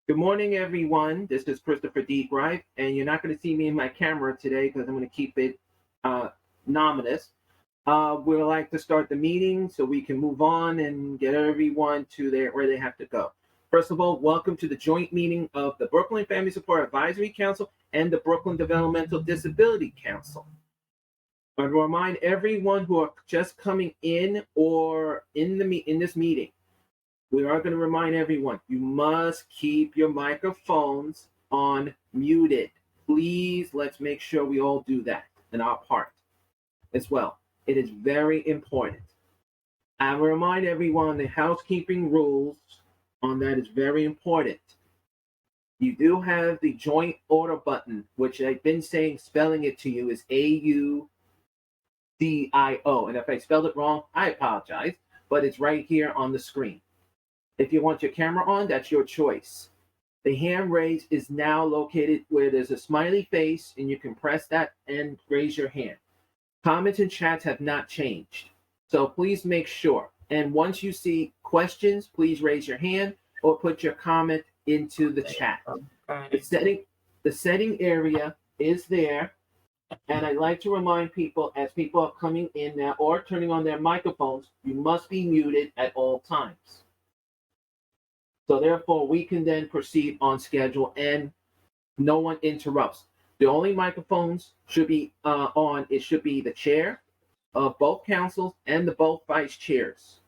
Good morning, everyone. This is Christopher D. Greif, and you're not going to see me in my camera today because I'm going to keep it anonymous. We'd like to start the meeting so we can move on and get everyone to where they have to go. First of all, welcome to the joint meeting of the Brooklyn Family Support Advisory Council and the Brooklyn Developmental Disability Council. I want to remind everyone who are just coming in or in this meeting, we are going to remind everyone, you must keep your microphones on muted. Please, let's make sure we all do that in our part as well. It is very important. I will remind everyone the housekeeping rules on that is very important. You do have the joint order button, which I've been saying, spelling it to you is AUDIO. And if I spelled it wrong, I apologize, but it's right here on the screen. If you want your camera on, that's your choice. The hand raise is now located where there's a smiley face, and you can press that and raise your hand. Comments and chats have not changed, so please make sure. And once you see questions, please raise your hand or put your comment into the chat. The setting area is there, and I'd like to remind people as people are coming in now or turning on their microphones, you must be muted at all times. So therefore, we can then proceed on schedule and no one interrupts. The only microphones should be on, it should be the chair of both councils and the both vice chairs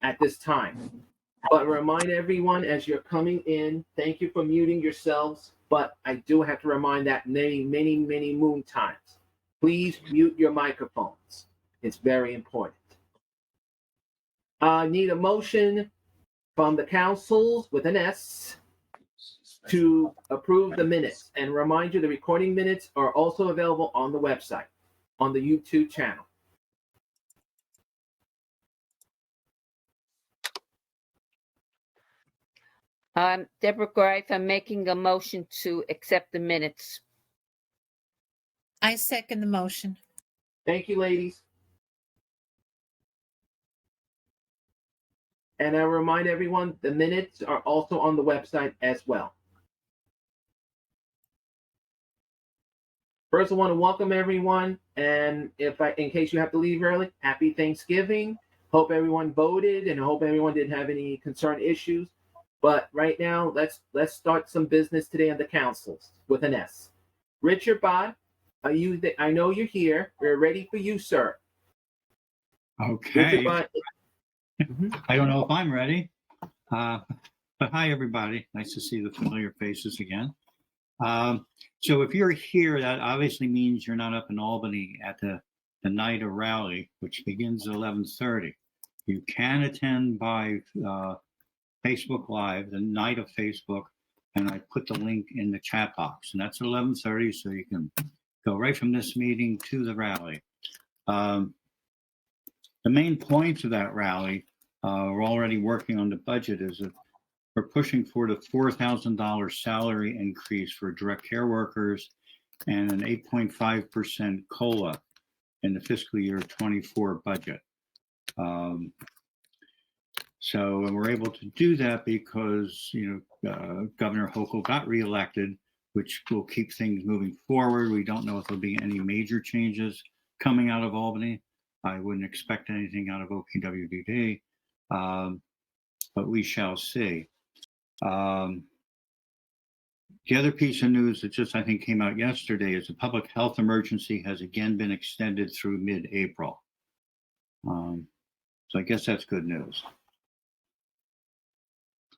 at this time. But remind everyone as you're coming in, thank you for muting yourselves, but I do have to remind that many moon times. Please mute your microphones. It's very important. Need a motion from the councils with an S to approve the minutes, and remind you the recording minutes are also available on the website, on the YouTube channel. Deborah Greif, I'm making a motion to accept the minutes. I second the motion. Thank you, ladies. And I remind everyone, the minutes are also on the website as well. First, I want to welcome everyone. And in case you have to leave early, happy Thanksgiving. Hope everyone voted and I hope everyone didn't have any concern issues. But right now, let's start some business today on the councils with an S. Richard Bott, I know you're here. We're ready for you, sir. Okay. Richard Bott. I don't know if I'm ready, but hi, everybody. Nice to see the familiar faces again. So if you're here, that obviously means you're not up in Albany at the night of rally, which begins at 11:30. You can attend by Facebook Live, the night of Facebook, and I put the link in the chat box, and that's at 11:30, so you can go right from this meeting to the rally. The main points of that rally, we're already working on the budget, is that we're pushing for the $4,000 salary increase for direct care workers and an 8.5% COLA in the fiscal year 24 budget. So we're able to do that because, Governor Hochul got reelected, which will keep things moving forward. We don't know if there'll be any major changes coming out of Albany. I wouldn't expect anything out of OPWDD, but we shall see. The other piece of news that just, I think, came out yesterday is the public health emergency has again been extended through mid-April. So I guess that's good news.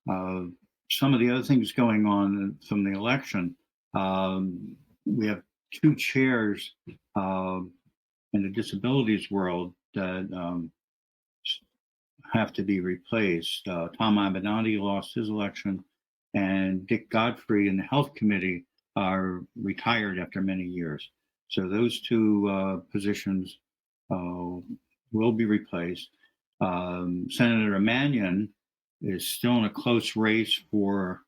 Some of the other things going on from the election, we have two chairs in the disabilities world that have to be replaced. Tom Abenanti lost his election, and Dick Godfrey in the Health Committee are retired after many years. So those two positions will be replaced. Senator Mannion is still in a close race for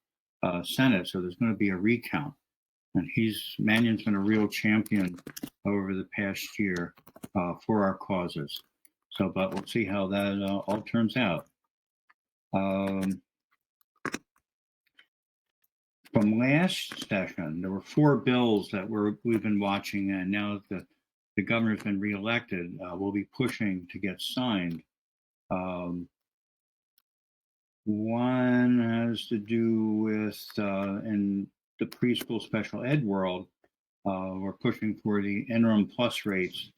Senate, so there's going to be a recount. And Mannion's been a real champion over the past year for our causes. So, but we'll see how that all turns out. from last session, there were 4 bills that we've been watching, and now that the governor's been reelected, we'll be pushing to get signed. One has to do with in the preschool special ed world, we're pushing for the interim plus rates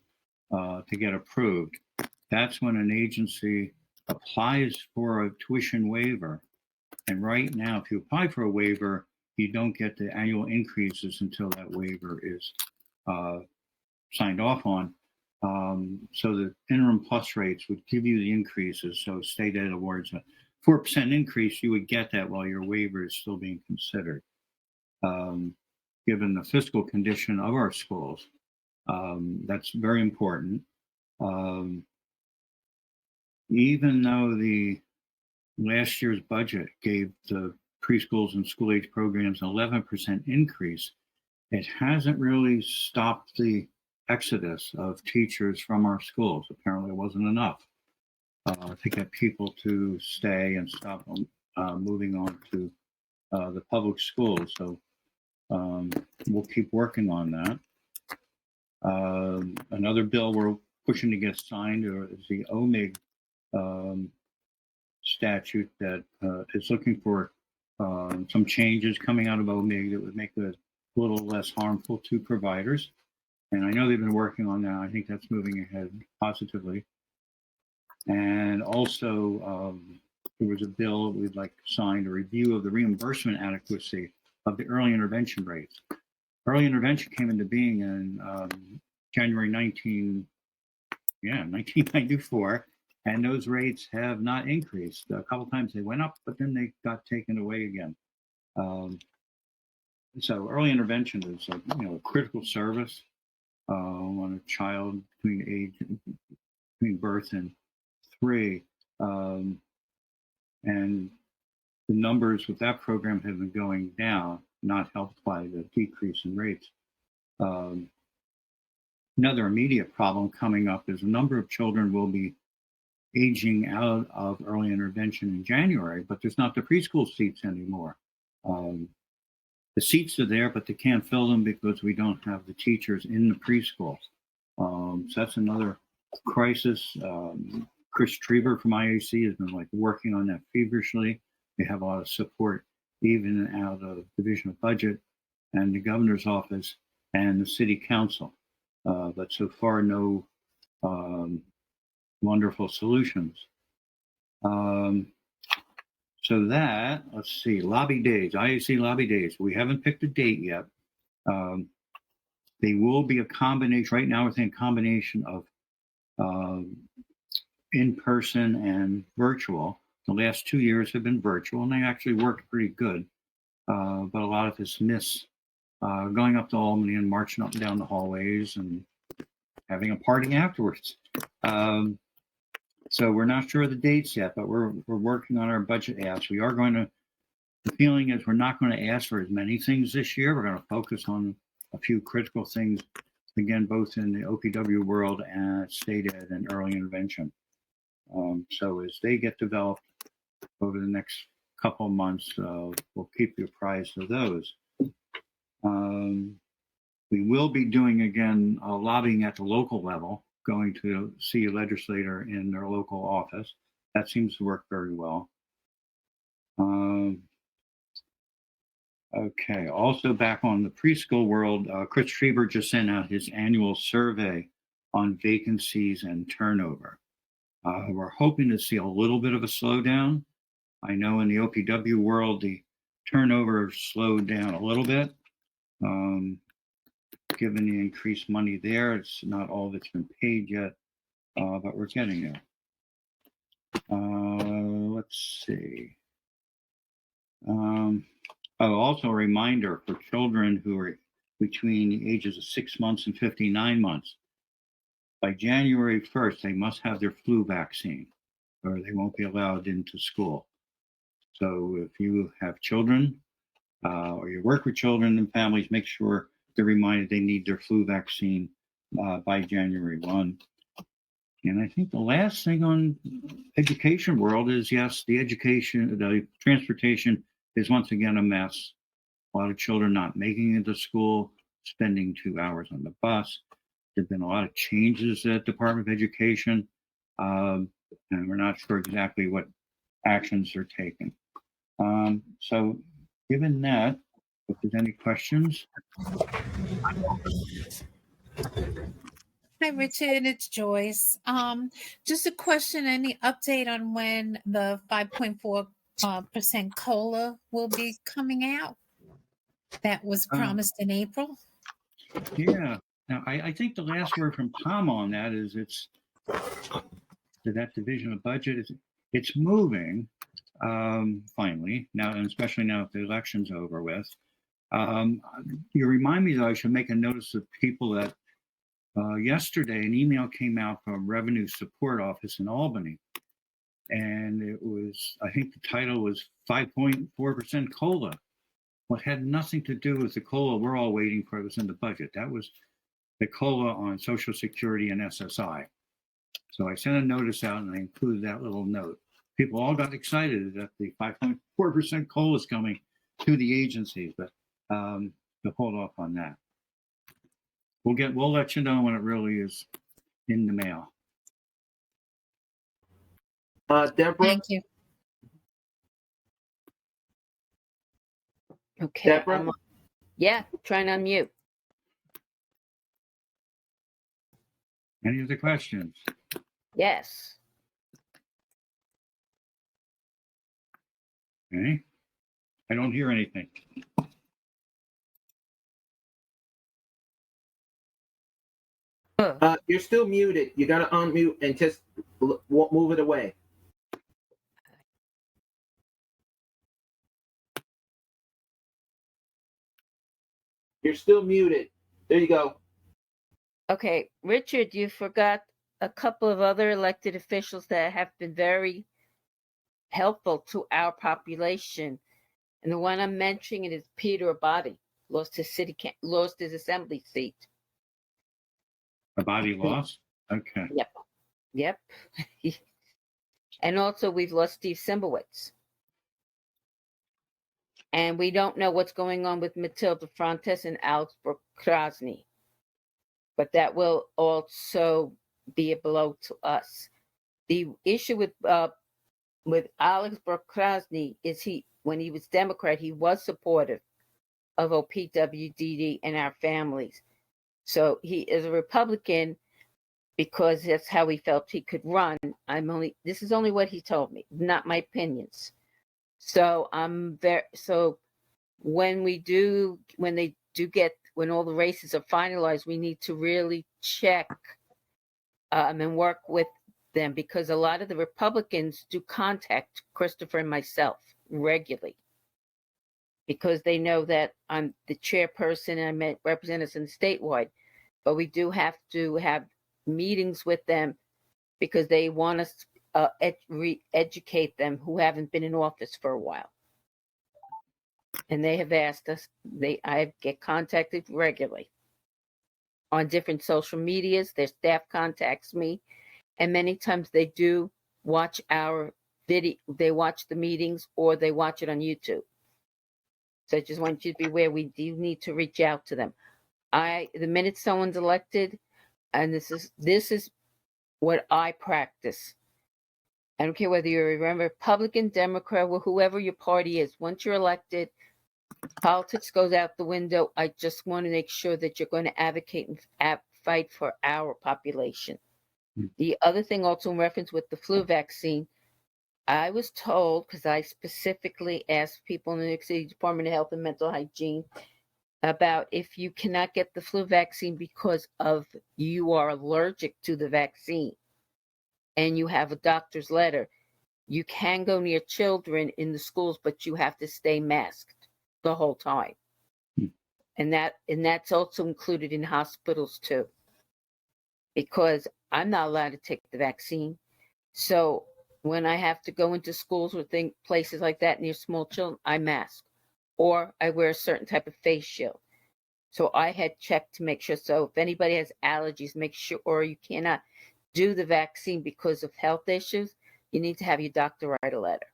to get approved. That's when an agency applies for a tuition waiver. And right now, if you apply for a waiver, you don't get the annual increases until that waiver is signed off on. So the interim plus rates would give you the increases. So state ed awards a 4% increase, you would get that while your waiver is still being considered. Given the fiscal condition of our schools, that's very important. Even though the last year's budget gave the preschools and school age programs an 11% increase, it hasn't really stopped the exodus of teachers from our schools. Apparently it wasn't enough to get people to stay and stop moving on to the public schools. So we'll keep working on that. Another bill we're pushing to get signed is the OMIG statute that is looking for some changes coming out of OMIG that would make it a little less harmful to providers. And I know they've been working on that. I think that's moving ahead positively. And also, there was a bill we'd like signed, a review of the reimbursement adequacy of the early intervention rates. Early intervention came into being in January 1994, and those rates have not increased. A couple times they went up, but then they got taken away again. So early intervention is a critical service on a child between birth and 3, and the numbers with that program have been going down, not helped by the decrease in rates. Another immediate problem coming up is a number of children will be aging out of early intervention in January, but there's not the preschool seats anymore. The seats are there, but they can't fill them because we don't have the teachers in the preschool. So that's another crisis. Chris Trieber from IAC has been working on that feverishly. They have a lot of support, even out of Division of Budget and the governor's office and the city council. But so far, no wonderful solutions. So that, let's see, lobby days, IAC lobby days. We haven't picked a date yet. They will be a combination. Right now, we're thinking combination of in-person and virtual. The last 2 years have been virtual, and they actually worked pretty good. But a lot of us miss going up to Albany and marching up and down the hallways and having a party afterwards. So we're not sure of the dates yet, but we're working on our budget asks. We are going to, the feeling is we're not going to ask for as many things this year. We're going to focus on a few critical things, again, both in the OPW world and state ed and early intervention. So as they get developed over the next couple of months, we'll keep you apprised of those. We will be doing, again, lobbying at the local level, going to see a legislator in their local office. That seems to work very well. Okay, also back on the preschool world, Chris Trieber just sent out his annual survey on vacancies and turnover. We're hoping to see a little bit of a slowdown. I know in the OPW world, the turnover slowed down a little bit. Given the increased money there, it's not all that's been paid yet, but we're getting there. Let's see. Also a reminder for children who are between the ages of 6 months and 59 months. By January 1st, they must have their flu vaccine or they won't be allowed into school. So if you have children or you work with children and families, make sure they're reminded they need their flu vaccine by January 1. And I think the last thing on education world is, yes, the transportation is once again a mess. a lot of children not making it to school, spending 2 hours on the bus. There've been a lot of changes at Department of Education, and we're not sure exactly what actions are taken. So given that, if there's any questions. Hi, Richard, it's Joyce. Just a question, any update on when the 5.4% COLA will be coming out? That was promised in April? Yeah. Now, I think the last word from Tom on that is that division of budget it's moving finally now, and especially now that the election's over with. You remind me though, I should make a notice of people that yesterday an email came out from Revenue Support Office in Albany, and it was, I think the title was 5.4% COLA. Well, it had nothing to do with the COLA we're all waiting for. It was in the budget. That was the COLA on Social Security and SSI. So I sent a notice out and I included that little note. People all got excited that the 5.4% COLA is coming to the agencies, but to hold off on that. We'll let you know when it really is in the mail. Deborah, Thank you. Okay. Deborah? Yeah, trying to unmute. Any other questions? Yes. Okay. I don't hear anything. You're still muted. You got to unmute and just move it away. You're still muted. There you go. Okay, Richard, you forgot a couple of other elected officials that have been very helpful to our population. And the one I'm mentioning is Peter Abadi, lost his assembly seat. Abadi lost? Okay. Yep. And also we've lost Steve Simbowitz. And we don't know what's going on with Matilda Frontes and Alex Krasny. But that will also be a blow to us. The issue with Alex Krasny is when he was Democrat, he was supportive of OPWDD and our families. So he is a Republican because that's how he felt he could run. This is only what he told me, not my opinions. So when all the races are finalized, we need to really check and work with them, because a lot of the Republicans do contact Christopher and myself regularly because they know that I'm the chairperson and I represent us in the statewide. But we do have to have meetings with them because they want us re-educate them who haven't been in office for a while. And they have asked us, I get contacted regularly on different social medias. Their staff contacts me, and many times they do watch our video. They watch the meetings or they watch it on YouTube. So I just want you to be aware, we do need to reach out to them. The minute someone's elected, and this is what I practice. I don't care whether you're a Republican, Democrat, or whoever your party is. Once you're elected, politics goes out the window. I just want to make sure that you're going to advocate and fight for our population. The other thing also in reference with the flu vaccine, I was told, because I specifically asked people in the New York City Department of Health and Mental Hygiene about if you cannot get the flu vaccine because you are allergic to the vaccine and you have a doctor's letter, you can go near children in the schools, but you have to stay masked the whole time. And that's also included in hospitals too, because I'm not allowed to take the vaccine. So when I have to go into schools or places like that near small children, I mask or I wear a certain type of face shield. So I had checked to make sure. So if anybody has allergies, make sure, or you cannot do the vaccine because of health issues, you need to have your doctor write a letter.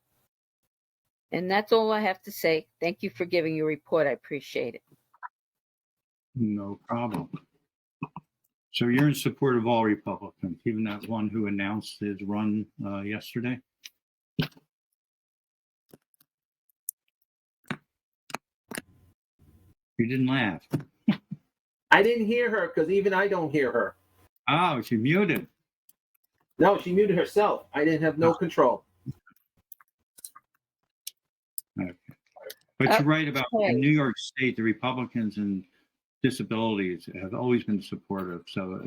And that's all I have to say. Thank you for giving your report. I appreciate it. No problem. So you're in support of all Republicans, even that one who announced his run yesterday? You didn't laugh. I didn't hear her because even I don't hear her. Oh, she muted. No, she muted herself. I didn't have no control. Okay. But you're right about in New York State, the Republicans and disabilities have always been supportive. So,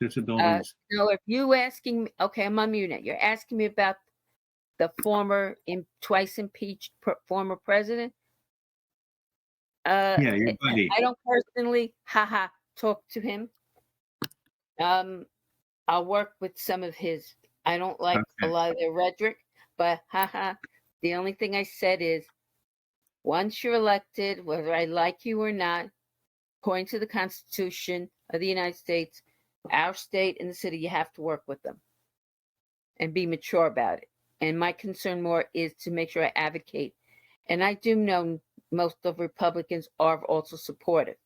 disabilities. No, if you asking me, okay, I'm unmuted. You're asking me about the former twice impeached former president. Yeah, your buddy. I don't personally, talk to him. I'll work with some of his. I don't like a lot of their rhetoric, but the only thing I said is, once you're elected, whether I like you or not, according to the Constitution of the United States, our state and the city, you have to work with them and be mature about it. And my concern more is to make sure I advocate. And I do know most of Republicans are also supportive.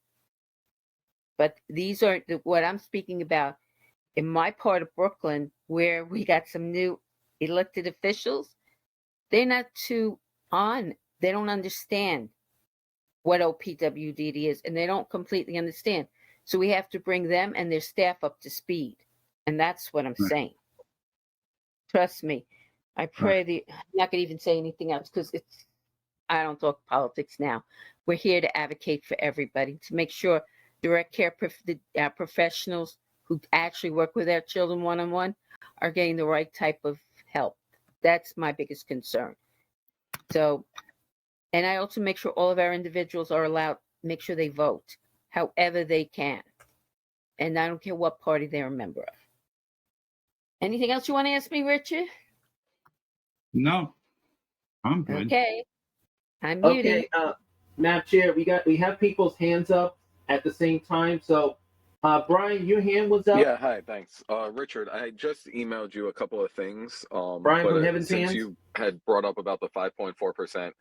But these are what I'm speaking about in my part of Brooklyn, where we got some new elected officials. They're not too on. They don't understand what OPWDD is, and they don't completely understand. So we have to bring them and their staff up to speed. And that's what I'm saying. Trust me. I pray I'm not going to even say anything else because I don't talk politics now. We're here to advocate for everybody, to make sure direct care professionals who actually work with our children one-on-one are getting the right type of help. That's my biggest concern. So, and I also make sure all of our individuals are allowed, make sure they vote however they can. And I don't care what party they're a member of. Anything else you want to ask me, Richard? No, I'm good. Okay. I'm muting. Okay, Madam Chair, we have people's hands up at the same time. So, Brian, your hand was up. Yeah, hi, thanks. Richard, I just emailed you a couple of things. Brian but from Heaven's since Hands. you had brought up about the 5.4%,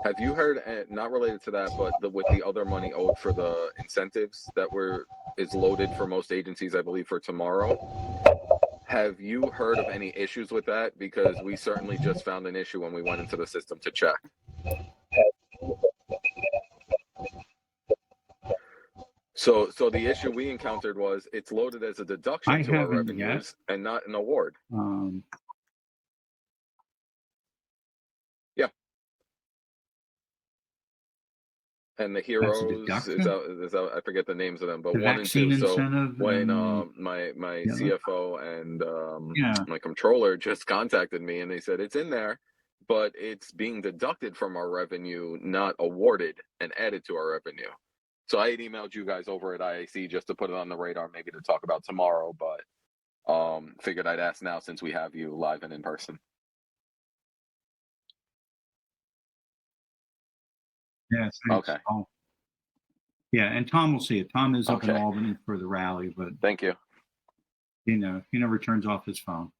have you heard, not related to that, but with the other money owed for the incentives that is loaded for most agencies, I believe, for tomorrow? Have you heard of any issues with that? Because we certainly just found an issue when we went into the system to check. So the issue we encountered was it's loaded as a deduction to our revenues and not an award. Yeah. And the heroes is out, I forget the names of them, but 1 and 2. So when my CFO and my controller just contacted me and they said it's in there, but it's being deducted from our revenue, not awarded and added to our revenue. So I had emailed you guys over at IAC just to put it on the radar, maybe to talk about tomorrow, but figured I'd ask now since we have you live and in person. Yeah. Okay. Yeah, and Tom will see it. Tom is up in Albany for the rally, but thank you. He never turns off his phone.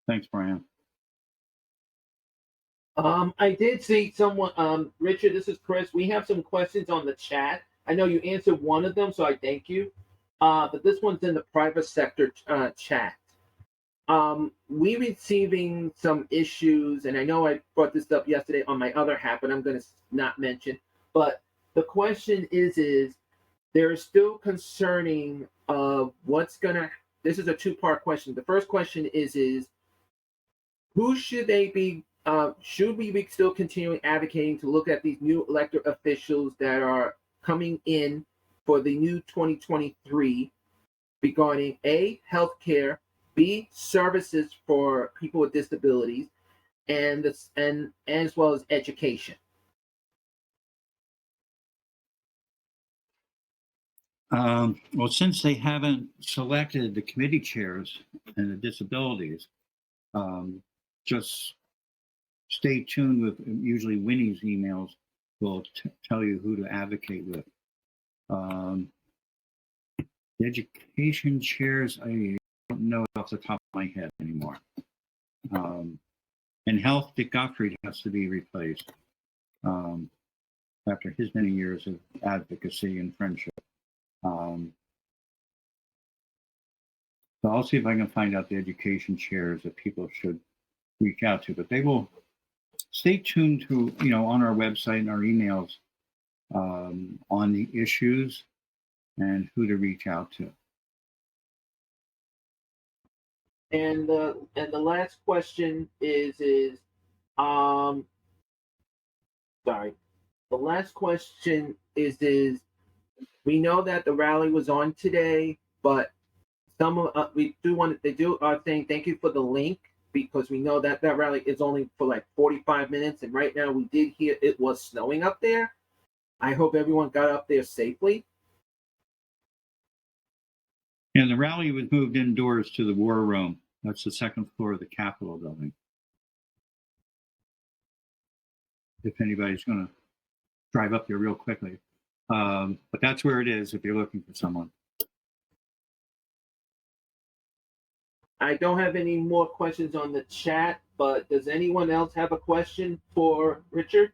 Thanks, Brian. I did see someone, Richard, this is Chris. We have some questions on the chat. I know you answered one of them, so I thank you. But this one's in the private sector chat. We receiving some issues, and I know I brought this up yesterday on my other hat, but I'm going to not mention. But the question is there is still concerning what's going to, this is a two-part question. The first question is who should they be, should we be still continuing advocating to look at these new elected officials that are coming in for the new 2023 regarding A, healthcare, B, services for people with disabilities, and as well as education? Well, since they haven't selected the committee chairs and the disabilities, just stay tuned with, usually Winnie's emails will tell you who to advocate with. The education chairs, I don't know off the top of my head anymore. And And Health, Dick Gottfried has to be replaced after his many years of advocacy and friendship. So I'll see if I can find out the education chairs that people should reach out to, but they will stay tuned to, on our website and our emails on the issues and who to reach out to. And the last question is sorry. The last question is we know that the rally was on today, but they are saying thank you for the link, because we know that rally is only for like 45 minutes, and right now we did hear it was snowing up there. I hope everyone got up there safely. And the rally was moved indoors to the War Room. That's the second floor of the Capitol building. If anybody's going to drive up there real quickly. But that's where it is if you're looking for someone. I don't have any more questions on the chat, but does anyone else have a question for Richard?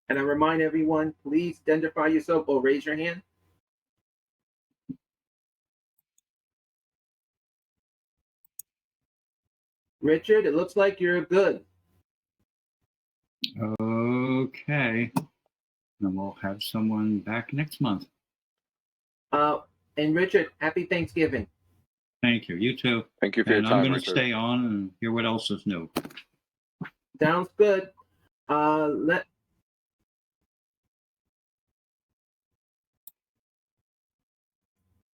And I remind everyone, please identify yourself or raise your hand. Richard, it looks like you're good. Okay. And we'll have someone back next month. And Richard, happy Thanksgiving. Thank you. You too. Thank you for your time, I'm going Richard. to stay on and hear what else is new. Sounds good.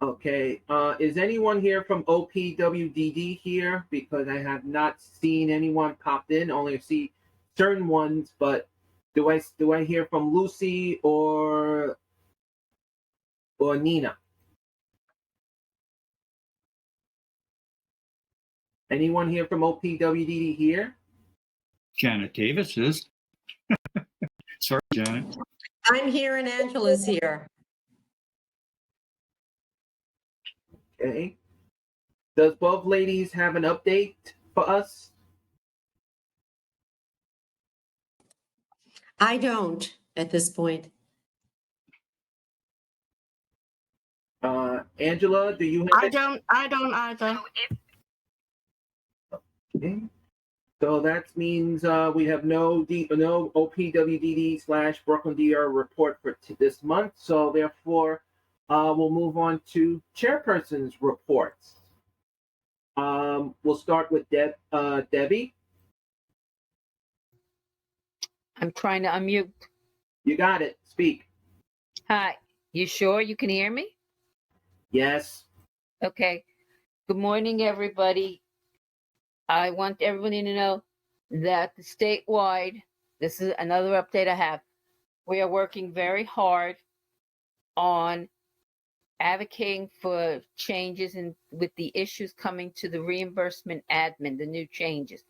Okay. Is anyone here from OPWDD here? Because I have not seen anyone popped in. Only see certain ones, but do I hear from Lucy or Nina? Anyone here from OPWDD here? Janet Davis is. Sorry, Janet. I'm here and Angela's here. Okay. Does both ladies have an update for us? I don't at this point. Angela, do you have I don't either. Okay. So that means we have no OPWDD / Brooklyn DR report for this month. So therefore, we'll move on to chairperson's reports. We'll start with Debbie. I'm trying to unmute. You got it. Speak. Hi. You sure you can hear me? Yes. Okay. Good morning, everybody. I want everybody to know that the statewide, this is another update I have. We are working very hard on advocating for changes with the issues coming to the reimbursement admin, the new changes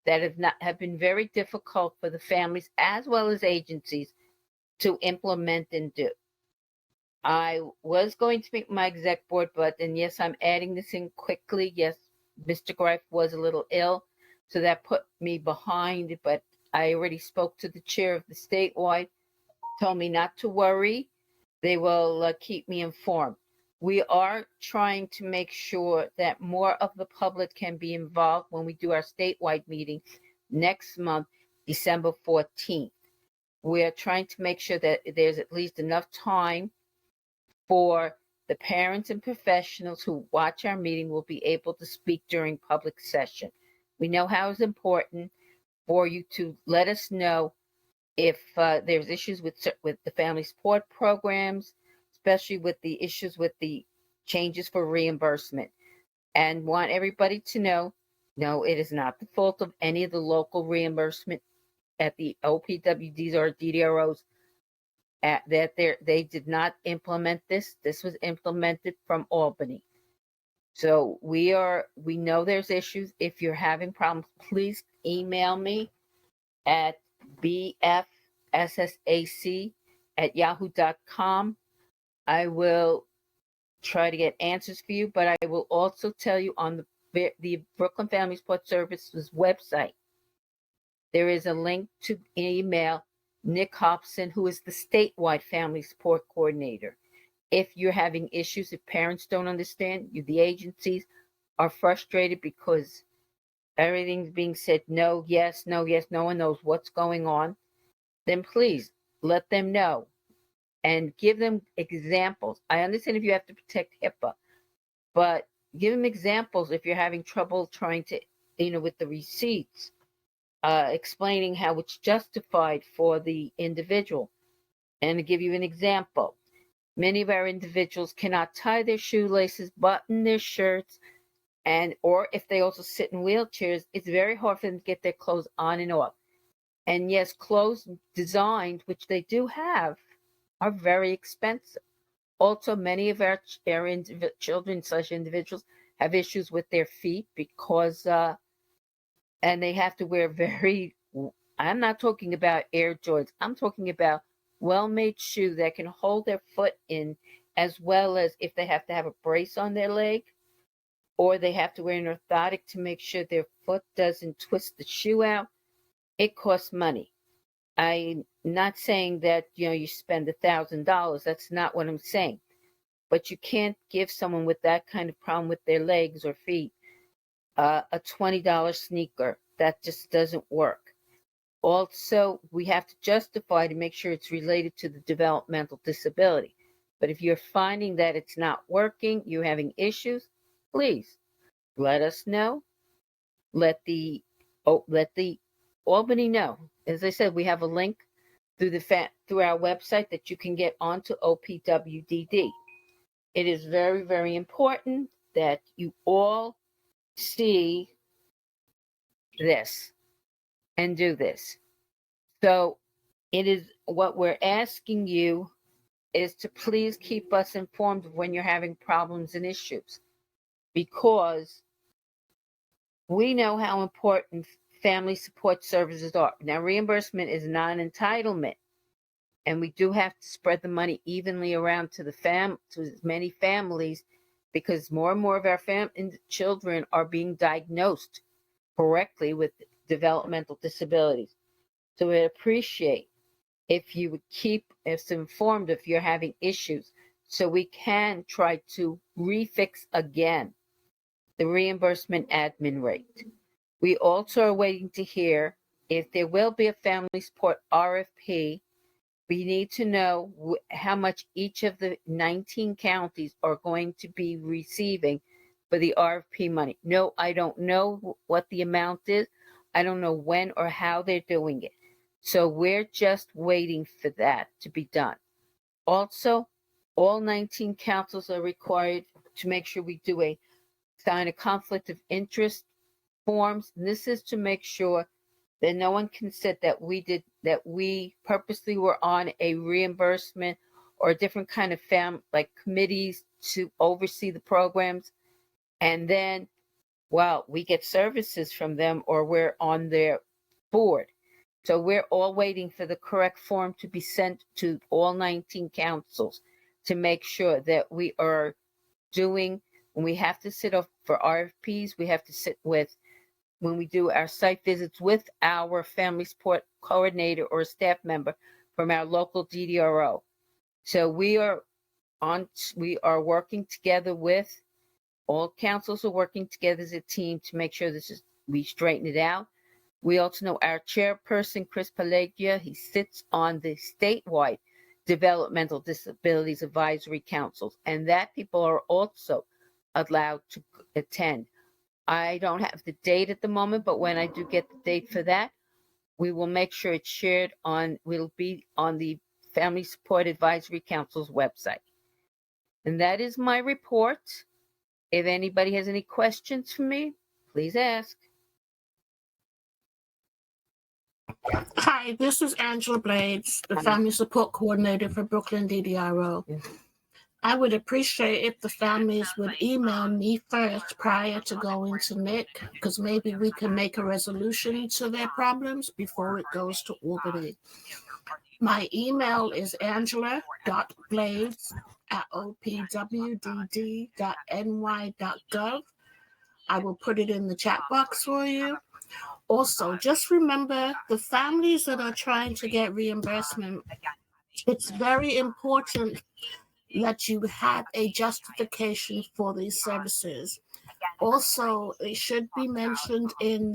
that have been very difficult for the families as well as agencies to implement and do. I was going to meet my exec board, but then yes, I'm adding this in quickly. Yes, Mr. Greif was a little ill, so that put me behind, but I already spoke to the chair of the statewide, told me not to worry. They will keep me informed. We are trying to make sure that more of the public can be involved when we do our statewide meeting next month, December 14th. We are trying to make sure that there's at least enough time for the parents and professionals who watch our meeting will be able to speak during public session. We know how it's important for you to let us know if there's issues with the family support programs, especially with the issues with the changes for reimbursement. And want everybody to know, no, it is not the fault of any of the local reimbursement at the OPWDs or DDROs that they did not implement this. This was implemented from Albany. So we know there's issues. If you're having problems, please email me at BFSSAC@yahoo.com. I will try to get answers for you, but I will also tell you on the Brooklyn Family Support Services website, there is a link to email Nick Hobson, who is the statewide family support coordinator. If you're having issues, if parents don't understand, the agencies are frustrated because everything's being said no, yes, no, yes, no one knows what's going on, then please let them know and give them examples. I understand if you have to protect HIPAA, but give them examples if you're having trouble trying to, with the receipts, explaining how it's justified for the individual. And to give you an example, many of our individuals cannot tie their shoelaces, button their shirts, or if they also sit in wheelchairs, it's very hard for them to get their clothes on and off. And yes, clothes designed, which they do have, are very expensive. Also, many of our children/individuals have issues with their feet because, and they have to wear I'm not talking about Air Jordans. I'm talking about well-made shoe that can hold their foot in, as well as if they have to have a brace on their leg, or they have to wear an orthotic to make sure their foot doesn't twist the shoe out. It costs money. I'm not saying that, you spend $1,000. That's not what I'm saying. But you can't give someone with that kind of problem with their legs or feet a $20 sneaker. That just doesn't work. Also, we have to justify to make sure it's related to the developmental disability. But if you're finding that it's not working, you're having issues, please let us know. Let the Albany know. As I said, we have a link through our website that you can get onto OPWDD. It is very, very important that you all see this and do this. So it is what we're asking you is to please keep us informed of when you're having problems and issues, because we know how important family support services are. Now, reimbursement is not an entitlement, and we do have to spread the money evenly around to as many families, because more and more of our children are being diagnosed correctly with developmental disabilities. So we'd appreciate if you would keep us informed if you're having issues, so we can try to refix again the reimbursement admin rate. We also are waiting to hear if there will be a family support RFP. We need to know how much each of the 19 counties are going to be receiving for the RFP money. No, I don't know what the amount is. I don't know when or how they're doing it. So we're just waiting for that to be done. Also, all 19 councils are required to make sure we sign a conflict of interest forms. And this is to make sure that no one can say that we purposely were on a reimbursement or a different kind of committees to oversee the programs. And then, we get services from them or we're on their board. So we're all waiting for the correct form to be sent to all 19 councils to make sure that we are doing, when we have to sit off for RFPs, we have to sit with, when we do our site visits, with our family support coordinator or staff member from our local DDRO. So we are working together with all councils are working together as a team to make sure we straighten it out. We also know our chairperson, Chris Palagia, he sits on the statewide developmental disabilities advisory councils, and that people are also allowed to attend. I don't have the date at the moment, but when I do get the date for that, we will make sure it's shared will be on the Family Support Advisory Council's website. And that is my report. If anybody has any questions for me, please ask. Hi, this is Angela Blades, the Family Support Coordinator for Brooklyn DDRO. Yes. I would appreciate if the families would email me first prior to going to Nick, because maybe we can make a resolution to their problems before it goes to Albany. My email is angela.blades@opwdd.ny.gov. I will put it in the chat box for you. Also, just remember the families that are trying to get reimbursement, it's very important that you have a justification for these services. Also, it should be mentioned in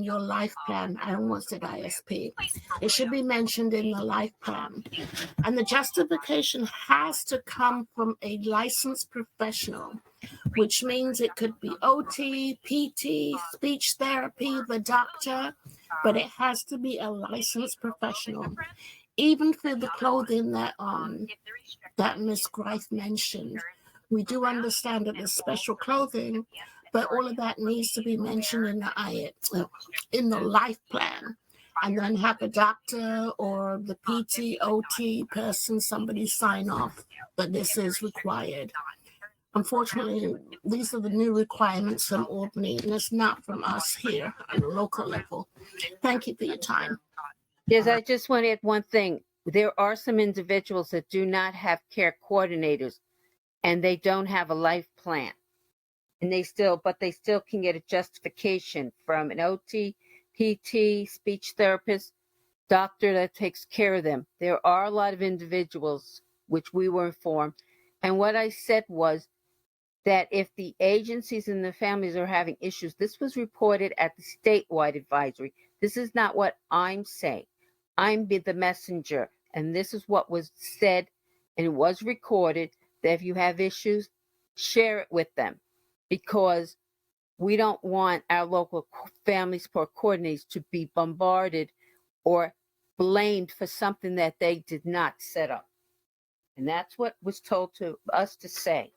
your life plan. I almost said ISP. It should be mentioned in the life plan. And the justification has to come from a licensed professional, which means it could be OT, PT, speech therapy, the doctor, but it has to be a licensed professional. Even for the clothing that Ms. Greif mentioned, we do understand that there's special clothing, but all of that needs to be mentioned in the life plan, and then have a doctor or the PT, OT person, somebody sign off that this is required. Unfortunately, these are the new requirements from Albany, and it's not from us here on the local level. Thank you for your time. Yes, I just want to add one thing. There are some individuals that do not have care coordinators, and they don't have a life plan, and they still can get a justification from an OT, PT, speech therapist, doctor that takes care of them. There are a lot of individuals, which we were informed, and what I said was that if the agencies and the families are having issues, this was reported at the statewide advisory. This is not what I'm saying. I'm the messenger, and this is what was said, and it was recorded, that if you have issues, share it with them, because we don't want our local family support coordinators to be bombarded or blamed for something that they did not set up. And that's what was told to us to say.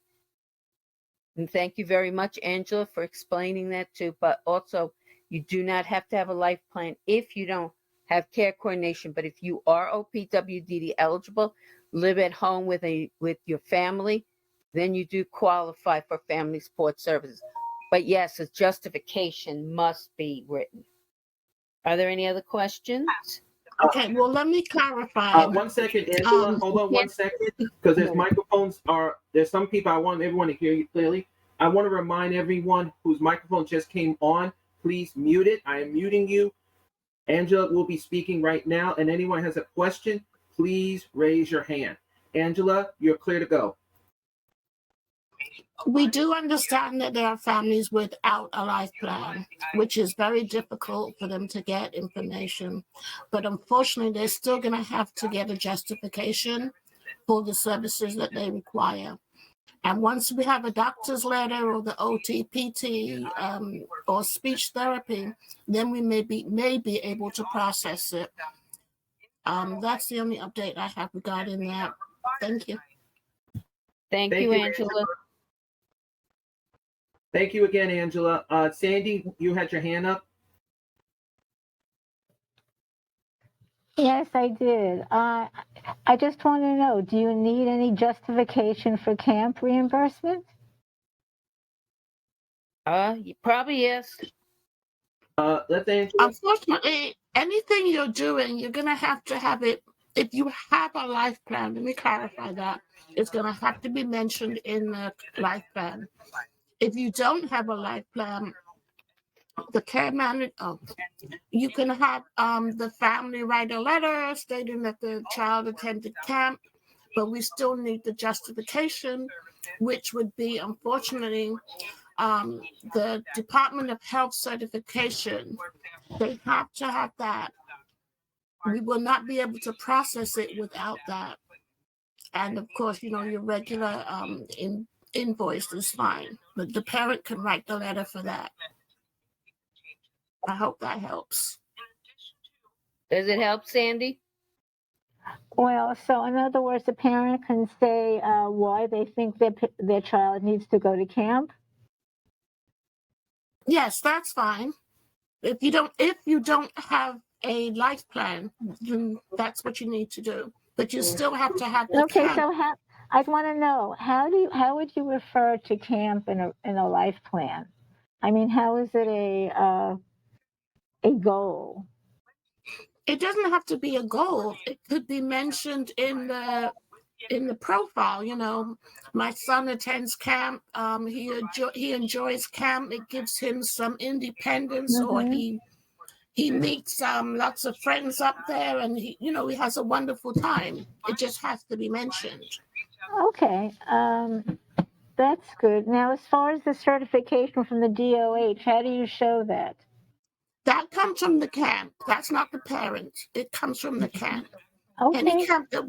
And thank you very much, Angela, for explaining that too. But also, you do not have to have a life plan if you don't have care coordination. But if you are OPWDD eligible, live at home with your family, then you do qualify for family support services. But yes, a justification must be written. Are there any other questions? Okay, well, let me clarify. 1 second, Angela. Hold on 1 second, because there's microphones there's some people, I want everyone to hear you clearly. I want to remind everyone whose microphone just came on, please mute it. I am muting you. Angela will be speaking right now, and anyone has a question, please raise your hand. Angela, you're clear to go. We do understand that there are families without a life plan, which is very difficult for them to get information. But unfortunately, they're still going to have to get a justification for the services that they require. And once we have a doctor's letter or the OT, PT, or speech therapy, then we may be able to process it. That's the only update I have regarding that. Thank you. Thank you, Angela. Thank you again, Angela. Sandy, you had your hand up. Yes, I did. I just want to know, do you need any justification for camp reimbursement? Probably yes. Let's Angela. Unfortunately, anything you're doing, you're going to have it. If you have a life plan, let me clarify that. It's going to have to be mentioned in the life plan. If you don't have a life plan, the care manager, you can have the family write a letter stating that the child attended camp, but we still need the justification, which would be, unfortunately, the Department of Health certification. They have to have that. We will not be able to process it without that. And of course, your regular invoice is fine, but the parent can write the letter for that. I hope that helps. Does it help, Sandy? Well, so in other words, the parent can say why they think their child needs to go to camp? Yes, that's fine. If you don't have a life plan, then that's what you need to do. But you still have to have the Okay, camp. so I want to know, how would you refer to camp in a life plan? I mean, how is it a goal? It doesn't have to be a goal. It could be mentioned in the profile. My son attends camp. He enjoys camp. It gives him some independence, or he he meets lots of friends up there, and he has a wonderful time. It just has to be mentioned. Okay, that's good. Now, as far as the certification from the DOH, how do you show that? That comes from the camp. That's not the parent. It comes from the camp. Okay. Any camp that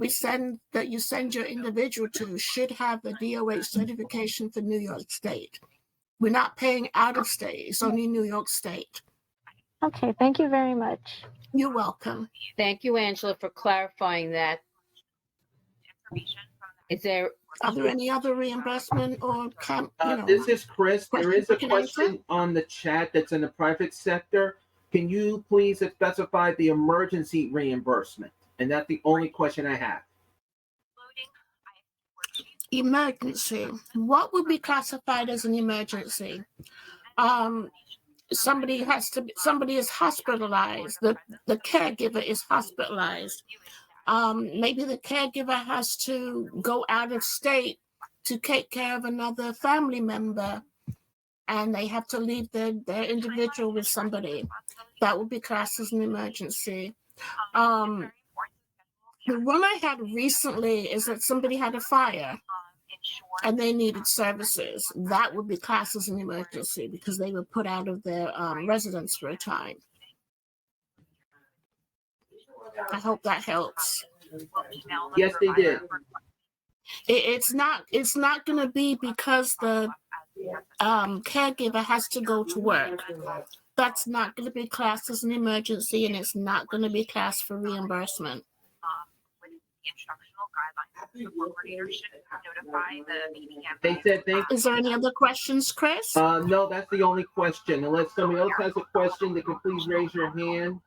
you send your individual to should have the DOH certification for New York State. We're not paying out of state. It's only New York State. Okay, thank you very much. You're welcome. Thank you, Angela, for clarifying that. Are there any other reimbursement or camp? This is Chris. There is a question on the chat that's in the private sector. Can you please specify the emergency reimbursement? And that's the only question I have. Emergency. What would be classified as an emergency? Somebody is hospitalized. The caregiver is hospitalized. Maybe the caregiver has to go out of state to take care of another family member, and they have to leave their individual with somebody. That would be classed as an emergency. The one I had recently is that somebody had a fire and they needed services. That would be classed as an emergency because they were put out of their residence for a time. I hope that helps. Yes, they did. It's not going to be because the caregiver has to go to work. That's not going to be classed as an emergency, and it's not going to be classed for reimbursement. They said thank you. Is there any other questions, Chris? No, that's the only question. Unless somebody else has a question, they can please raise your hand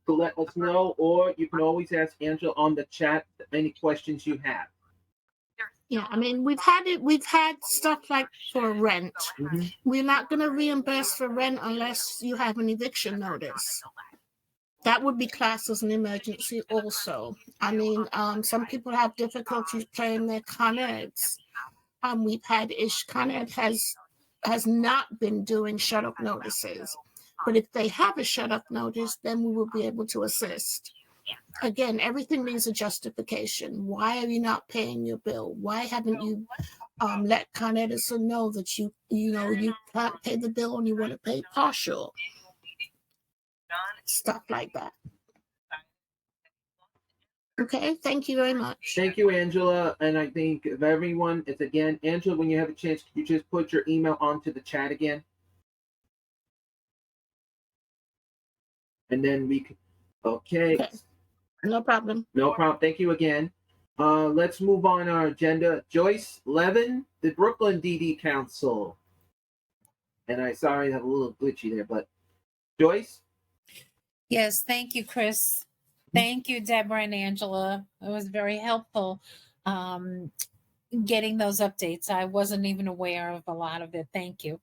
to let us know, or you can always ask Angela on the chat any questions you have. Yeah, I mean, we've had stuff like for rent. Mm-hmm. We're not going to reimburse for rent unless you have an eviction notice. That would be classed as an emergency also. I mean, some people have difficulties paying their Con Eds. We've had Con Ed has not been doing shut-up notices. But if they have a shut-up notice, then we will be able to assist. Again, everything needs a justification. Why are you not paying your bill? Why haven't you let Con Edison know that you can't pay the bill and you want to pay partial? Stuff like that. Okay, thank you very much. Thank you, Angela. And I think of everyone, it's again, Angela, when you have a chance, could you just put your email onto the chat again? And then we can, okay. No problem. No problem. Thank you again. Let's move on our agenda. Joyce Levin, the Brooklyn DD Council. And I sorry, I have a little glitchy there, but Joyce? Yes, thank you, Chris. Thank you, Deborah and Angela. It was very helpful getting those updates. I wasn't even aware of a lot of it. Thank you.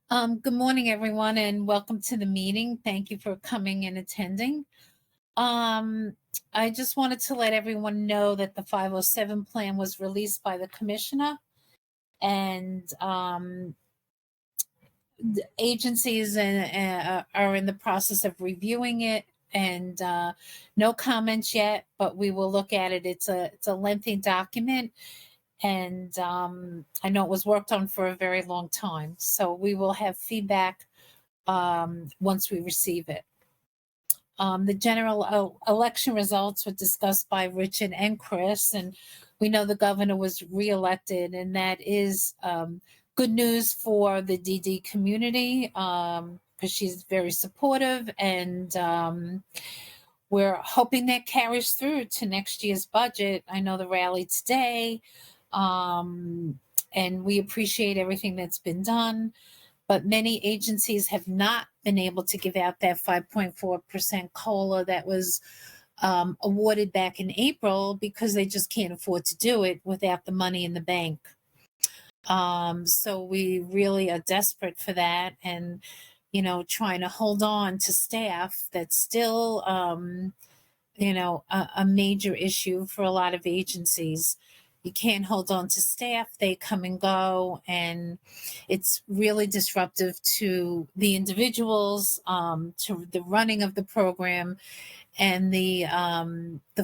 Good morning, everyone, and welcome to the meeting. Thank you for coming and attending. I just wanted to let everyone know that the 507 plan was released by the commissioner, and the agencies are in the process of reviewing it, and no comments yet, but we will look at it. It's a lengthy document, and I know it was worked on for a very long time, so we will have feedback once we receive it. The general election results were discussed by Richard and Chris, and we know the governor was reelected, and that is good news for the DD community because she's very supportive, and we're hoping that carries through to next year's budget. I know the rally today, and we appreciate everything that's been done. But many agencies have not been able to give out that 5.4% COLA that was awarded back in April because they just can't afford to do it without the money in the bank. So we really are desperate for that, and, trying to hold on to staff. That's still, a major issue for a lot of agencies. You can't hold on to staff. They come and go, and it's really disruptive to the individuals, to the running of the program, and the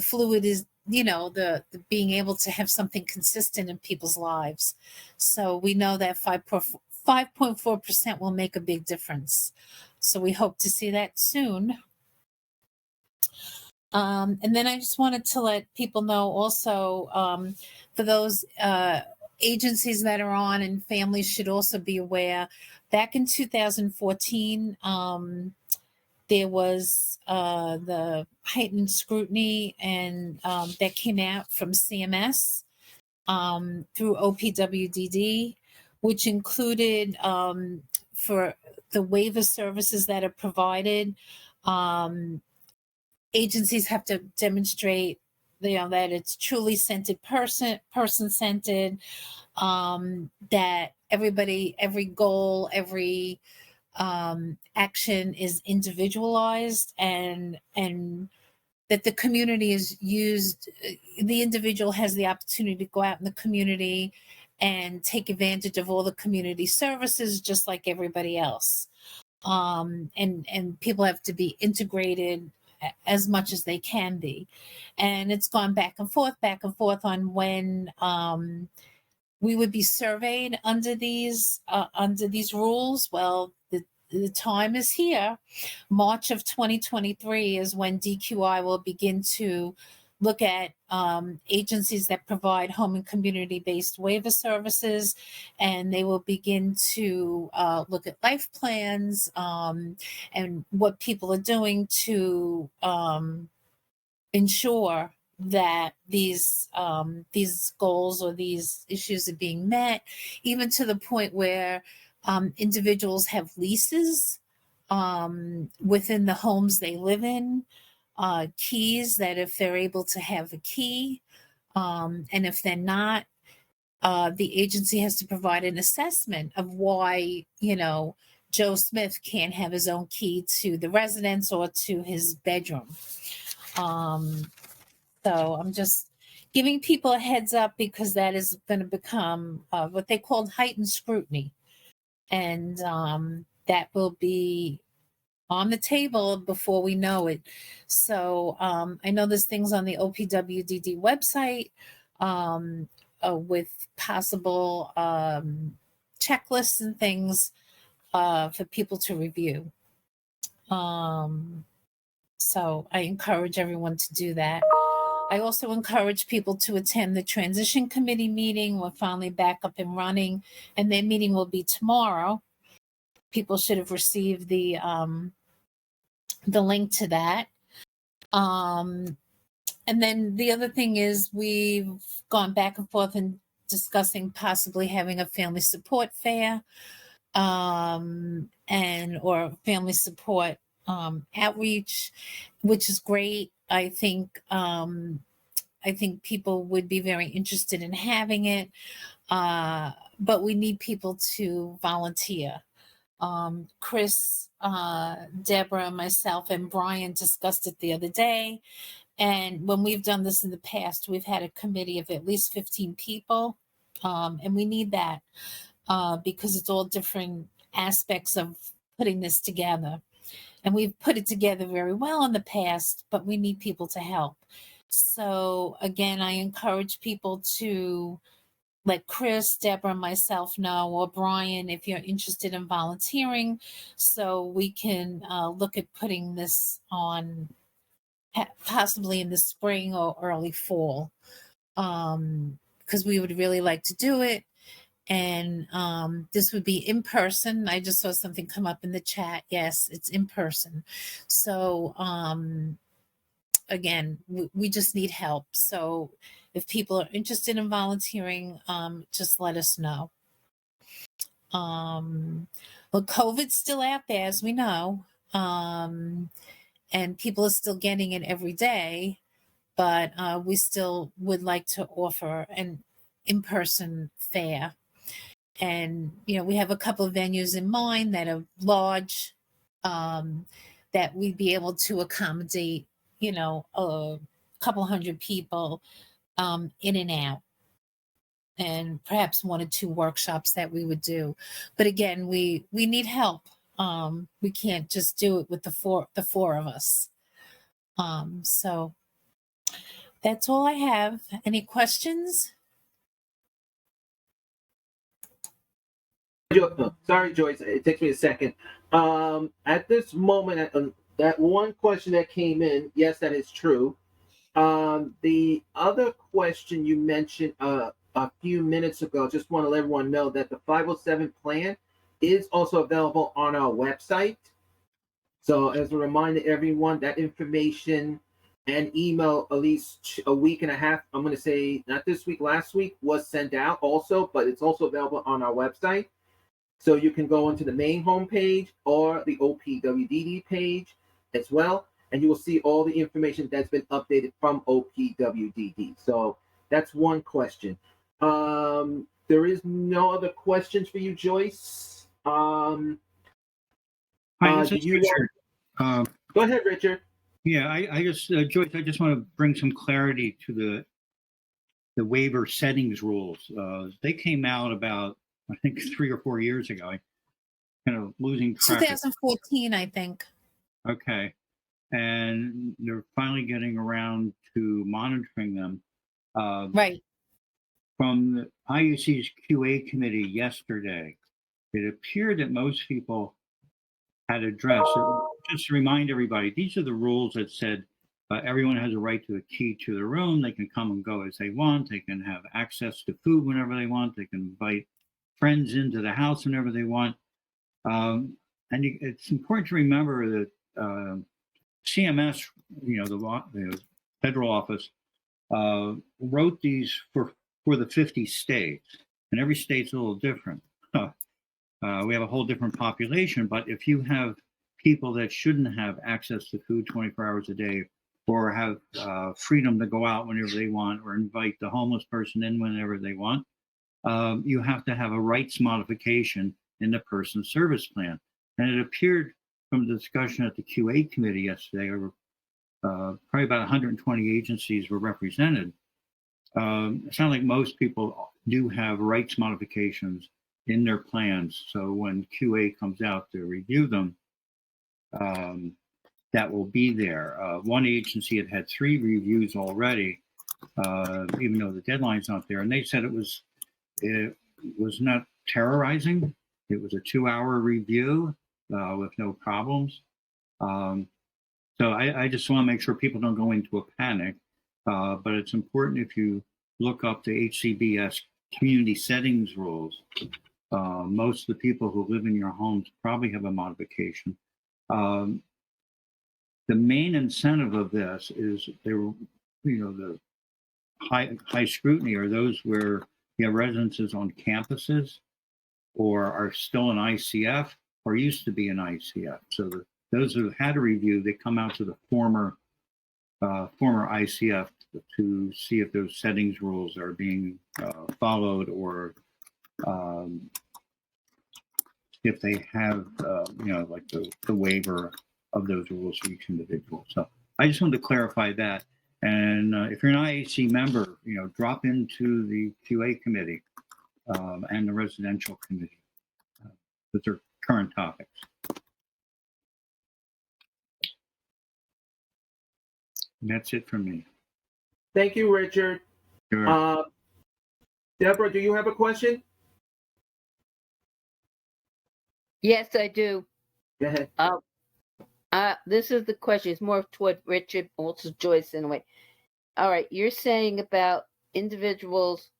fluid is, the being able to have something consistent in people's lives. So we know that 5.4% will make a big difference. So we hope to see that soon. And then I just wanted to let people know also, for those agencies that are on, and families should also be aware, back in 2014, there was the heightened scrutiny, and that came out from CMS through OPWDD, which included for the waiver services that are provided, agencies have to demonstrate, that it's truly person-centered, that every goal, every action is individualized, and that the community is used, the individual has the opportunity to go out in the community and take advantage of all the community services just like everybody else. And people have to be integrated as much as they can be. And it's gone back and forth on when we would be surveyed under these rules. Well, the time is here. March of 2023 is when DQI will begin to look at agencies that provide home and community-based waiver services, and they will begin to look at life plans and what people are doing to ensure that these goals or these issues are being met, even to the point where individuals have leases within the homes they live in, keys, that if they're able to have a key, and if they're not, the agency has to provide an assessment of why, Joe Smith can't have his own key to the residence or to his bedroom. So I'm just giving people a heads up, because that is going to become what they call heightened scrutiny. And that will be on the table before we know it. So I know there's things on the OPWDD website with possible checklists and things for people to review. So I encourage everyone to do that. I also encourage people to attend the transition committee meeting. We're finally back up and running, and their meeting will be tomorrow. People should have received the link to that. And then the other thing is, we've gone back and forth in discussing possibly having a family support fair, or family support outreach, which is great. I think people would be very interested in having it, but we need people to volunteer. Chris, Deborah, myself, and Brian discussed it the other day. And when we've done this in the past, we've had a committee of at least 15 people. And we need that because it's all different aspects of putting this together. And we've put it together very well in the past, but we need people to help. So again, I encourage people to let Chris, Deborah, and myself know, or Brian, if you're interested in volunteering, so we can look at putting this on possibly in the spring or early fall, because we would really like to do it. And this would be in person. I just saw something come up in the chat. Yes, it's in person. So again, we just need help. So if people are interested in volunteering, just let us know. Well, COVID's still out there, as we know, and people are still getting it every day, but we still would like to offer an in-person fair. And, we have a couple of venues in mind that are large, that we'd be able to accommodate, a couple hundred people in and out. and perhaps 1 or 2 workshops that we would do. But again, we need help. We can't just do it with the four of us. So that's all I have. Any questions? Sorry, Joyce. It takes me a second. At this moment, that one question that came in, yes, that is true. The other question you mentioned a few minutes ago, just want to let everyone know that the 507 plan is also available on our website. So as a reminder to everyone, that information and email at least a week and a half, I'm going to say not this week, last week, was sent out also, but it's also available on our website. So you can go into the main homepage or the OPWDD page as well, and you will see all the information that's been updated from OPWDD. So that's one question. There is no other questions for you, Joyce. Hi, this is Richard. Go ahead, Richard. Yeah, I just, Joyce, I just want to bring some clarity to the waiver settings rules. They came out about, I think, 3 or 4 years ago. I kind of losing track. 2014, I think. Okay. And they're finally getting around to monitoring them. Right. From the IUC's QA committee yesterday, it appeared that most people had addressed it. Just to remind everybody, these are the rules that said everyone has a right to a key to their room. They can come and go as they want. They can have access to food whenever they want. They can invite friends into the house whenever they want. And it's important to remember that CMS, the federal office, wrote these for the 50 states, and every state's a little different. We have a whole different population, but if you have people that shouldn't have access to food 24 hours a day, or have freedom to go out whenever they want, or invite the homeless person in whenever they want, you have to have a rights modification in the person's service plan. And it appeared from the discussion at the QA committee yesterday, probably about 120 agencies were represented. It sounds like most people do have rights modifications in their plans. So when QA comes out to review them, that will be there. One agency had 3 reviews already, even though the deadline's not there. And they said it was not terrorizing. It was a 2-hour review with no problems. So I just want to make sure people don't go into a panic. But it's important, if you look up the HCBS community settings rules, most of the people who live in your homes probably have a modification. The main incentive of this is the high scrutiny are those where you have residences on campuses or are still in ICF or used to be in ICF. So those who had a review, they come out to the former ICF to see if those settings rules are being followed, or if they have, like the waiver of those rules for each individual. So I just wanted to clarify that. And if you're an IAC member, drop into the QA committee and the residential committee. Those are current topics. And that's it from me. Thank you, Richard. Sure. Deborah, do you have a question? Yes, I do. Go ahead. This is the question. It's more toward Richard, also Joyce in a way. All right, you're saying about individuals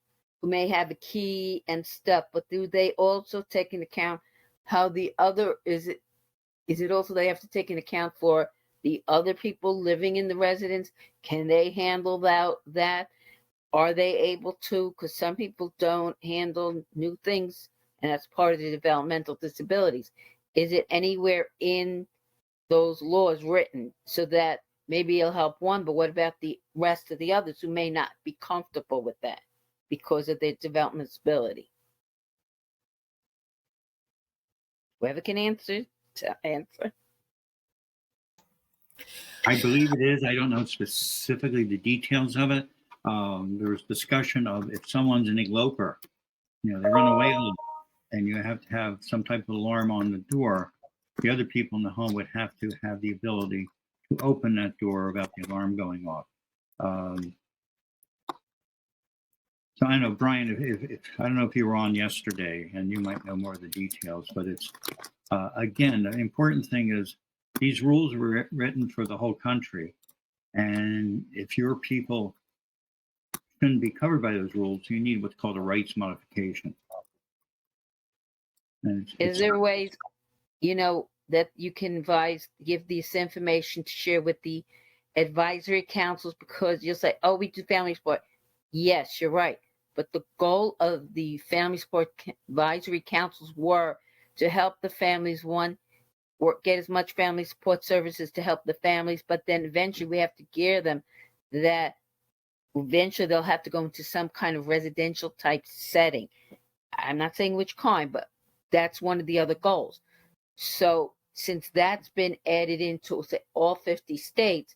who may have a key and stuff, but do they also take into account how the other is it also they have to take into account for the other people living in the residence? Can they handle that? Are they able to? Because some people don't handle new things, and that's part of the developmental disabilities. Is it anywhere in those laws written so that maybe it'll help one, but what about the rest of the others who may not be comfortable with that because of their developmental disability? Whoever can answer, answer. I believe it is. I don't know specifically the details of it. there was discussion of if someone's an eloper, they run away a little, and you have to have some type of alarm on the door. The other people in the home would have to have the ability to open that door without the alarm going off. So I know, Brian, if I don't know if you were on yesterday, and you might know more of the details, but it's, again, the important thing is these rules were written for the whole country. And if your people shouldn't be covered by those rules, you need what's called a rights modification. Is there ways, that you can give this information to share with the advisory councils? Because you'll say, oh, we do family support. Yes, you're right. But the goal of the family support advisory councils were to help the families, get as much family support services to help the families, but then eventually we have to gear them that eventually they'll have to go into some kind of residential type setting. I'm not saying which kind, but that's one of the other goals. So since that's been added into, say, all 50 states,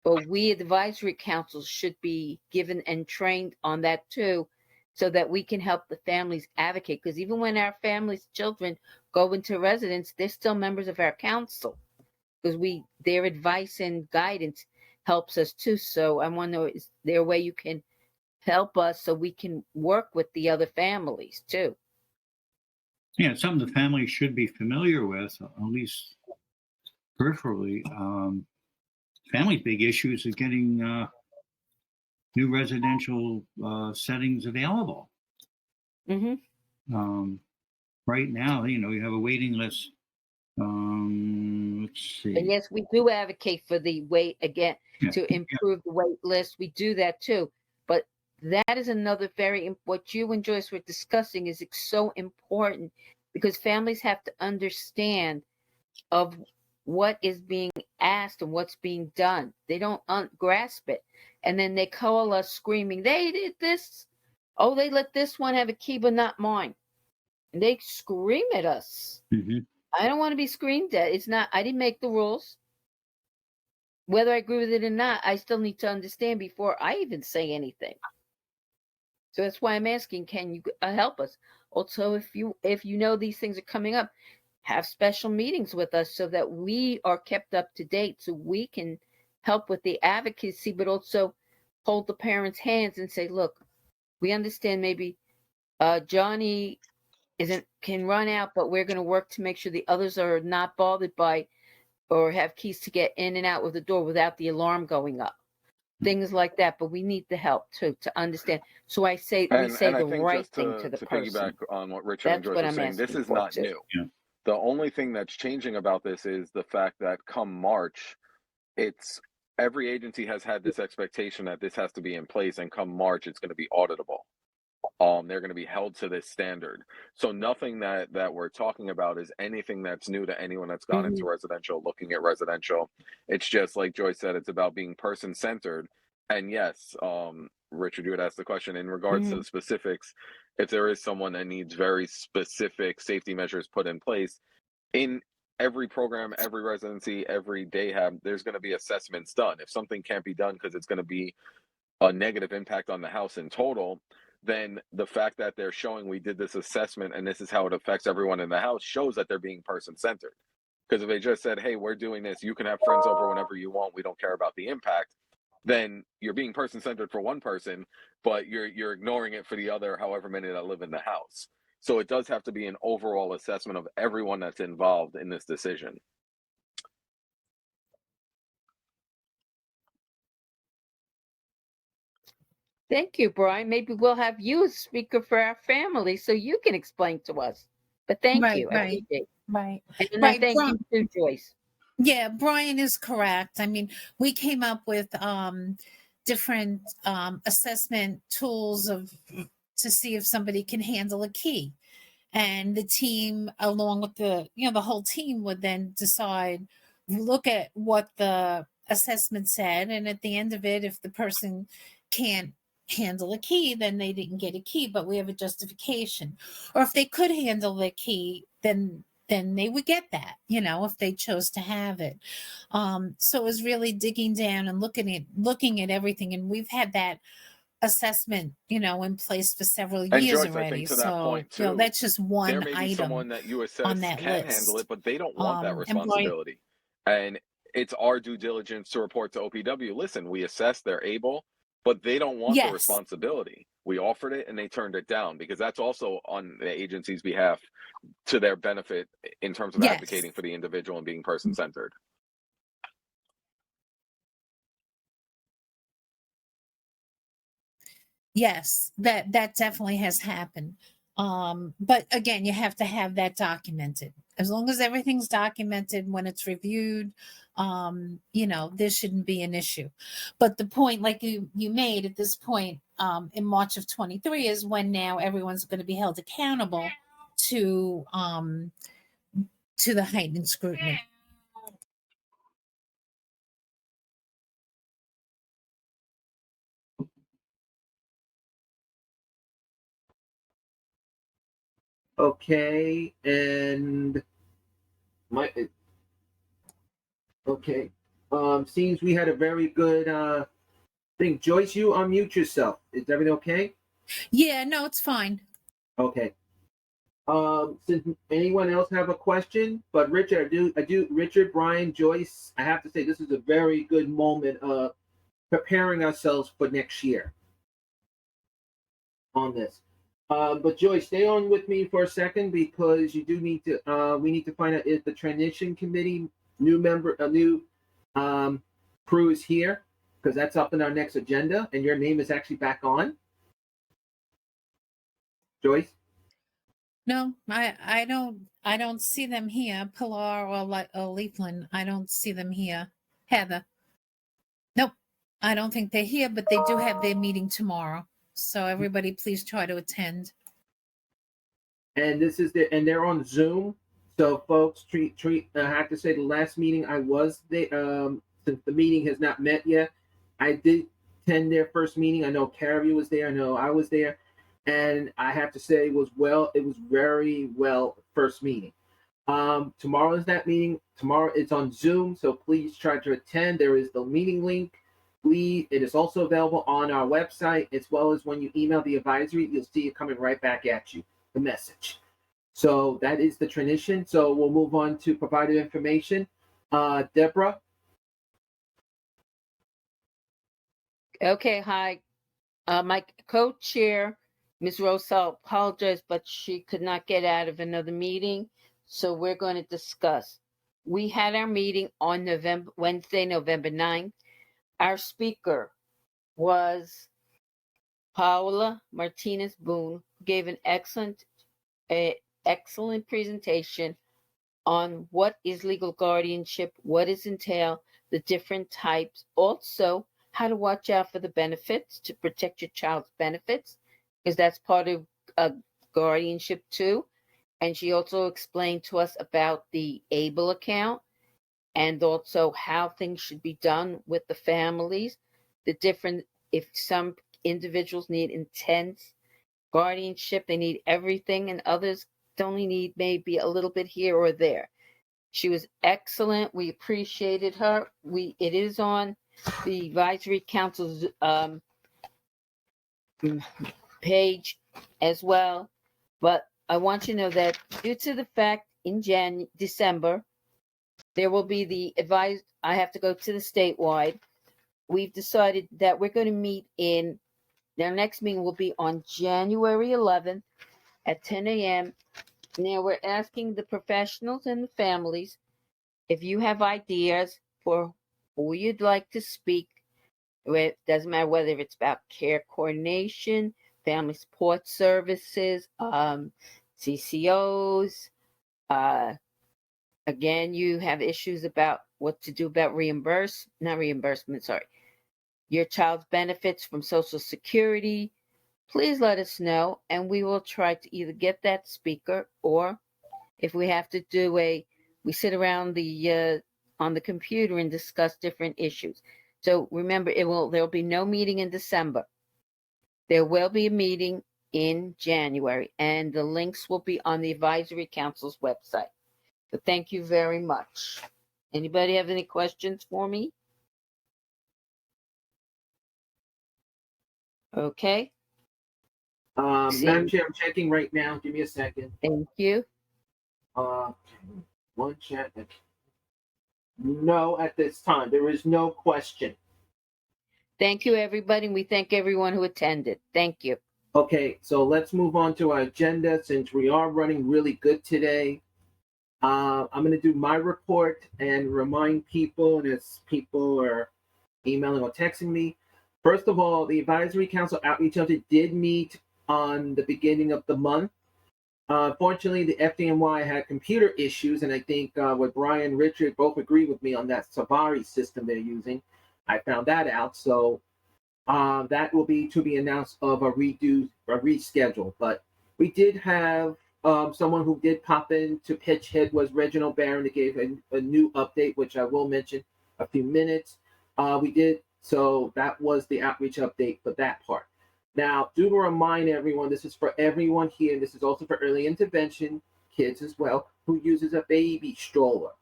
but we advisory councils should be given and trained on that too, so that we can help the families advocate. Because even when our families' children go into residence, they're still members of our council, because their advice and guidance helps us too. So I wonder, is there a way you can help us so we can work with the other families too? Yeah, something the families should be familiar with, at least peripherally. Families' big issues is getting new residential settings available. Mm-hmm. Right now, you have a waiting list. Let's see. And yes, we do advocate for the to improve the wait list. We do that too. But that is another what you and Joyce were discussing is so important, because families have to understand of what is being asked and what's being done. They don't grasp it. And then they call us screaming, they did this. Oh, they let this one have a key, but not mine. And they scream at us. Mm-hmm. I don't want to be screamed at. I didn't make the rules. Whether I agree with it or not, I still need to understand before I even say anything. So that's why I'm asking, can you help us? Also, if you know these things are coming up, have special meetings with us so that we are kept up to date, so we can help with the advocacy, but also hold the parents' hands and say, look, we understand maybe Johnny can run out, but we're going to work to make sure the others are not bothered by or have keys to get in and out of the door without the alarm going up. Things like that, but we need the help too to understand. So we say the right thing to the person. Piggyback on what Richard and Joyce were saying, this is not new. Yeah. The only thing that's changing about this is the fact that come March, every agency has had this expectation that this has to be in place, and come March, it's going to be auditable. They're going to be held to this standard. So nothing that we're talking about is anything that's new to anyone that's gone into residential, looking at residential. It's just like Joyce said, it's about being person-centered. And yes, Richard, you had asked the question in regards to the specifics. If there is someone that needs very specific safety measures put in place, in every program, every residency, every day there's going to be assessments done. If something can't be done because it's going to be a negative impact on the house in total, then the fact that they're showing we did this assessment and this is how it affects everyone in the house shows that they're being person-centered. Because if they just said, hey, we're doing this, you can have friends over whenever you want, we don't care about the impact, then you're being person-centered for one person, but you're ignoring it for the other however many that live in the house. So it does have to be an overall assessment of everyone that's involved in this decision. Thank you, Brian. Maybe we'll have you as speaker for our family so you can explain to us. But thank you. Right. And I thank you too, Joyce. Yeah, Brian is correct. I mean, we came up with different assessment tools to see if somebody can handle a key. And the team, along with the whole team, would then look at what the assessment said. And at the end of it, if the person can't handle a key, then they didn't get a key, but we have a justification. Or if they could handle the key, then they would get that, if they chose to have it. So it was really digging down and looking at everything. And we've had that assessment, in place for several And years Joyce, I already. think to that So, point too, that's just there one may be item someone that you on assess that can handle list. it, but they don't want that And Brian, responsibility. And it's our due diligence to report to OPW. Listen, we assess they're able, but they don't want the yes, responsibility. We offered it and they turned it down because that's also on the agency's behalf to their benefit in terms of yes. advocating for the individual and being person-centered. Yes, that definitely has happened. But again, you have to have that documented. As long as everything's documented when it's reviewed, there shouldn't be an issue. But the point, like you made at this point, in March of 23 is when now everyone's going to be held accountable to the heightened scrutiny. Okay, and okay. Seems we had a very good thing. Joyce, you unmute yourself. Is everything okay? Yeah, no, it's fine. Okay. Since anyone else have a question, but Richard, I do, Richard, Brian, Joyce, I have to say this is a very good moment of preparing ourselves for next year on this. But Joyce, stay on with me for a second because you do need to. We need to find out if the transition committee new crew is here because that's up in our next agenda, and your name is actually back on. Joyce. No, I don't see them here. Pilar or Leafland, I don't see them here. Heather. Nope. I don't think they're here, but they do have their meeting tomorrow. So everybody please try to attend. And they're on Zoom. So folks, I have to say the last meeting I was there, since the meeting has not met yet, I did attend their first meeting. I know Carrie was there, I know I was there. And I have to say it was very well first meeting. Tomorrow is that meeting. Tomorrow it's on Zoom, so please try to attend. There is the meeting link. It is also available on our website, as well as when you email the advisory, you'll see it coming right back at you, the message. So that is the transition. So we'll move on to provided information. Deborah. Okay, hi. My co-chair, Ms. Rosal, apologized, but she could not get out of another meeting. So we're going to discuss. We had our meeting on Wednesday, November 9th. Our speaker was Paola Martinez Boone, who gave an excellent presentation on what is legal guardianship, what is entail, the different types, also how to watch out for the benefits to protect your child's benefits, because that's part of guardianship too. And she also explained to us about the ABLE account and also how things should be done with the families, the different, if some individuals need intense guardianship, they need everything, and others only need maybe a little bit here or there. She was excellent. We appreciated her. It is on the advisory council's page as well. But I want you to know that due to the fact in December, there will be the advice. I have to go to the statewide. We've decided that we're going to meet in, their next meeting will be on January 11th at 10 a.m. Now we're asking the professionals and the families if you have ideas for who you'd like to speak. It doesn't matter whether it's about care coordination, family support services, CCOs. Again, you have issues about what to do about your child's benefits from Social Security. Please let us know, and we will try to either get that speaker, or if we have to do we sit around on the computer and discuss different issues. So remember, there'll be no meeting in December. There will be a meeting in January, and the links will be on the Advisory Council's website. So thank you very much. Anybody have any questions for me? Okay. Madam Chair, I'm checking right now. Give me a second. Thank you. One check. No, at this time, there is no question. Thank you, everybody. And we thank everyone who attended. Thank you. Okay, so let's move on to our agenda since we are running really good today. I'm going to do my report and remind people, and as people are emailing or texting me. First of all, the Advisory Council Outreach Update did meet on the beginning of the month. Fortunately, the FDNY had computer issues, and I think what Brian and Richard both agree with me on that Savari system they're using. I found that out, so that will be to be announced of a reschedule. But we did have someone who did pop in to pitch hit was Reginald Barron that gave a new update, which I will mention a few minutes. So that was the outreach update for that part. Now, do to remind everyone, this is for everyone here. This is also for early intervention kids as well, who uses a baby stroller.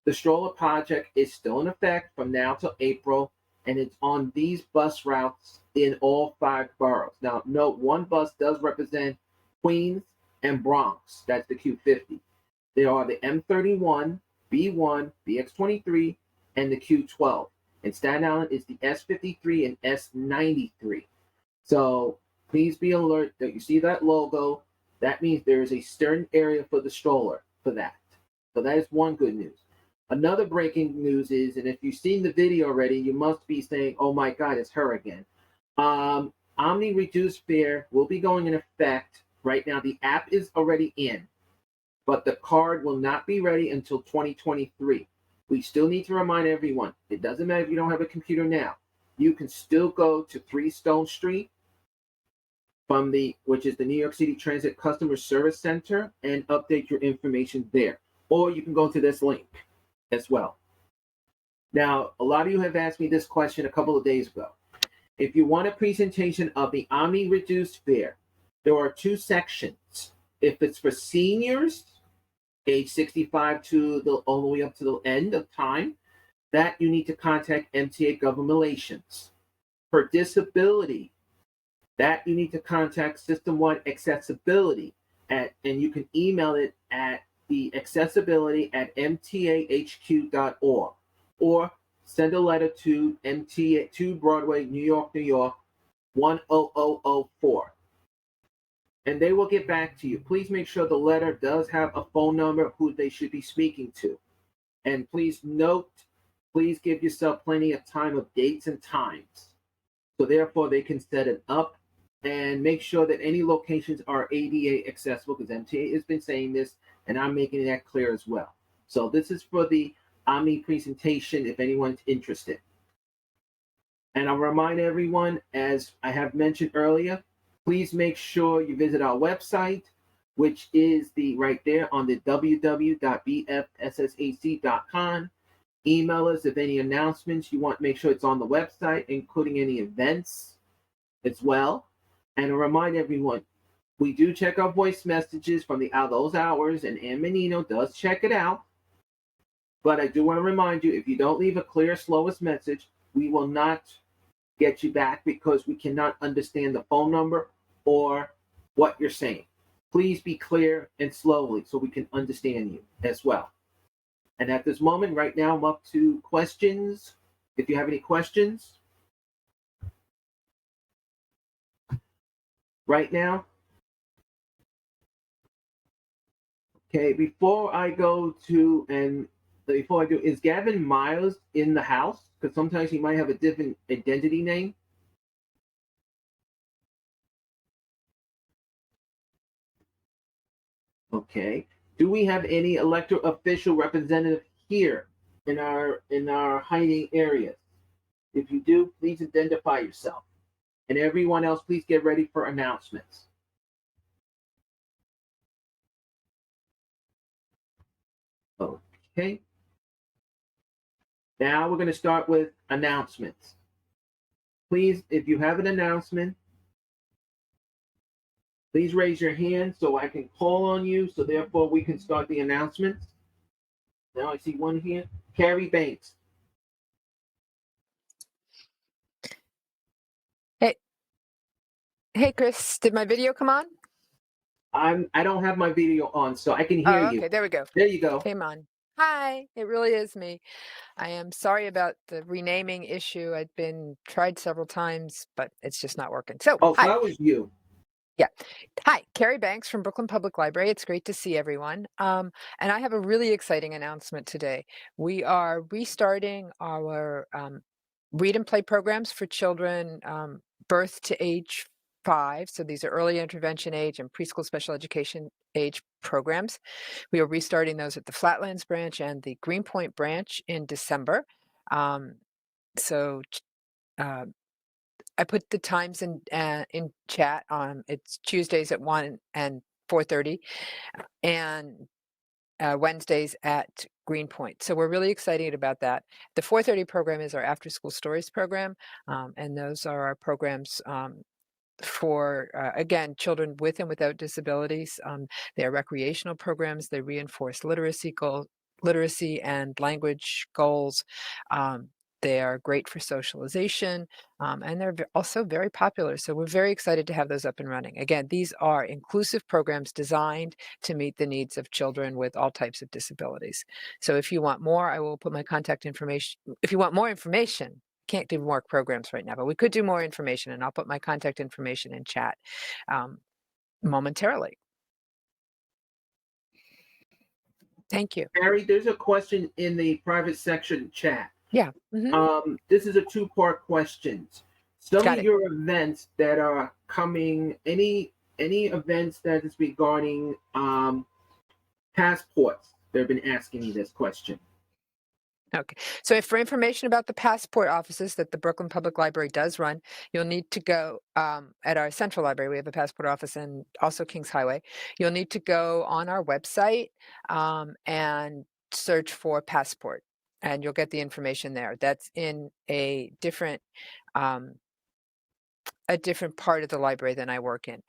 The stroller project is still in effect from now till April, and it's on these bus routes in all 5 boroughs. Now, note, one bus does represent Queens and Bronx. That's the Q50. There are the M31, B1, BX23, and the Q12. In Staten Island, it's the S53 and S93. So please be alert that you see that logo. That means there is a certain area for the stroller for that. So that is one good news. Another breaking news is, and if you've seen the video already, you must be saying, oh my God, it's her again. Omni Reduced Fare will be going in effect. Right now, the app is already in, but the card will not be ready until 2023. We still need to remind everyone, it doesn't matter if you don't have a computer now. You can still go to 3 Stone Street, which is the New York City Transit Customer Service Center, and update your information there. Or you can go to this link as well. Now, a lot of you have asked me this question a couple of days ago. If you want a presentation of the Omni Reduced Fare, there are 2 sections. If it's for seniors, age 65 all the way up to the end of time, that you need to contact MTA Government Relations. For disability, that you need to contact System-Wide Accessibility, and you can email it at the accessibility@mtahq.org, or send a letter to MTA 2 Broadway, New York, 10004. And they will get back to you. Please make sure the letter does have a phone number who they should be speaking to. And please note, please give yourself plenty of time of dates and times. So therefore they can set it up, and make sure that any locations are ADA accessible, because MTA has been saying this, and I'm making that clear as well. So this is for the Omni presentation if anyone's interested. And I'll remind everyone, as I have mentioned earlier, please make sure you visit our website, which is right there on the www.bfssac.com. Email us if any announcements you want. Make sure it's on the website, including any events as well. And to remind everyone, we do check our voice messages from those hours, and Ann Menino does check it out. But I do want to remind you, if you don't leave a clear, slowest message, we will not get you back because we cannot understand the phone number or what you're saying. Please be clear and slowly so we can understand you as well. And at this moment, right now, I'm up to questions. If you have any questions right now. Okay, before I do, is Gavin Miles in the house? Because sometimes he might have a different identity name. Okay. Do we have any elected official representative here in our hiding areas? If you do, please identify yourself. And everyone else, please get ready for announcements. Okay. Now we're going to start with announcements. Please, if you have an announcement, please raise your hand so I can call on you, so therefore we can start the announcements. Now I see one here. Carrie Banks. Hey, Chris, did my video come on? I don't have my video on, so I can hear Oh, okay, you. there we go. There you go. Came on. Hi, it really is me. I am sorry about the renaming issue. I've been tried several times, but it's just not working. So, Oh, so hi. that was you. Yeah. Hi, Carrie Banks from Brooklyn Public Library. It's great to see everyone. And I have a really exciting announcement today. We are restarting our read and play programs for children birth to age 5. So these are early intervention age and preschool special education age programs. We are restarting those at the Flatlands branch and the Greenpoint branch in December. So I put the times in chat. It's Tuesdays at 1 and 4:30, and Wednesdays at Greenpoint. So we're really excited about that. The 4:30 program is our after school stories program, and those are our programs for, again, children with and without disabilities. They are recreational programs. They reinforce literacy and language goals. They are great for socialization, and they're also very popular. So we're very excited to have those up and running. Again, these are inclusive programs designed to meet the needs of children with all types of disabilities. So if you want more, I will put my contact information. If you want more information, can't do more programs right now, but we could do more information, and I'll put my contact information in chat momentarily. Thank you. Barry, there's a question in the private section chat. Yeah. This is a two-part question. Some Got of it. your events that are coming, any events that is regarding passports, they've been asking me this question. Okay, so for information about the passport offices that the Brooklyn Public Library does run, you'll need to go at our central library. We have a passport office and also Kings Highway. You'll need to go on our website and search for passport, and you'll get the information there. That's in a different part of the library than I work in.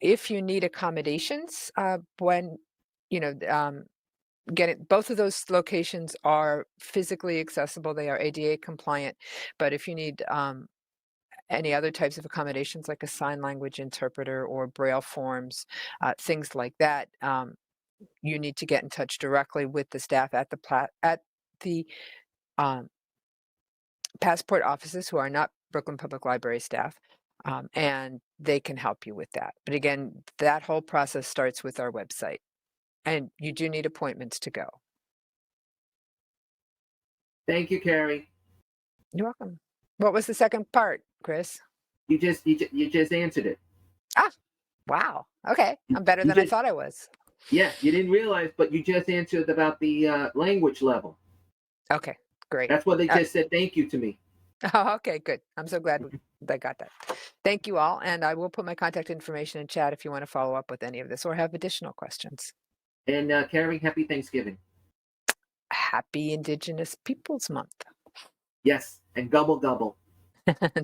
If you need accommodations, when both of those locations are physically accessible. They are ADA compliant, but if you need any other types of accommodations like a sign language interpreter or braille forms, things like that, you need to get in touch directly with the staff at the passport offices who are not Brooklyn Public Library staff, and they can help you with that. But again, that whole process starts with our website, and you do need appointments to go. Thank you, Carrie. You're welcome. What was the second part, Chris? You just answered it. Ah, wow. Okay, I'm better than I thought I was. Yeah, you didn't realize, but you just answered about the language level. Okay, great. That's what they just said. Thank you to me. Oh, okay, good. I'm so glad I got that. Thank you all, and I will put my contact information in chat if you want to follow up with any of this or have additional questions. And Carrie, happy Thanksgiving. Happy Indigenous Peoples Month. Yes, and gobble gobble.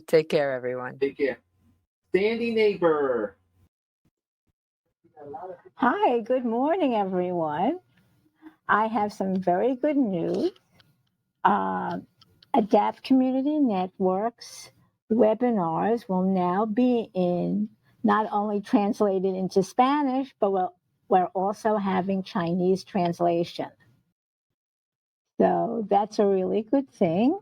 Take care, everyone. Take care. Sandy neighbor. Hi, good morning, everyone. I have some very good news. Adapt Community Network's webinars will now be not only translated into Spanish, but we're also having Chinese translation. So that's a really good thing.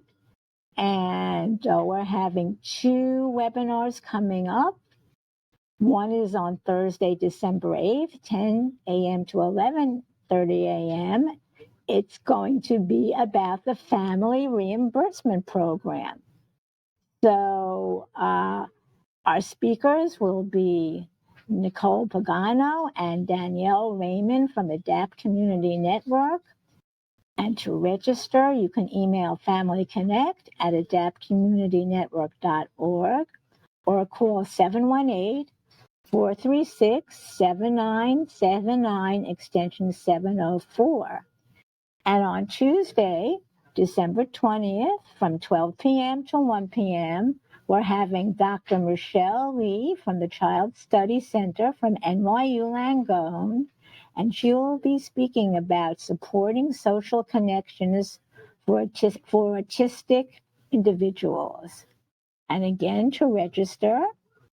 And we're having 2 webinars coming up. One is on Thursday, December 8th, 10 a.m. to 11:30 a.m. It's going to be about the Family Reimbursement Program. So our speakers will be Nicole Pagano and Danielle Raymond from Adapt Community Network. And to register, you can email familyconnect@adaptcommunitynetwork.org or call 718-436-7979 extension 704. And on Tuesday, December 20th, from 12 p.m. to 1 p.m., we're having Dr. Michelle Lee from the Child Study Center from NYU Langone, and she will be speaking about supporting social connections for autistic individuals. And again, to register,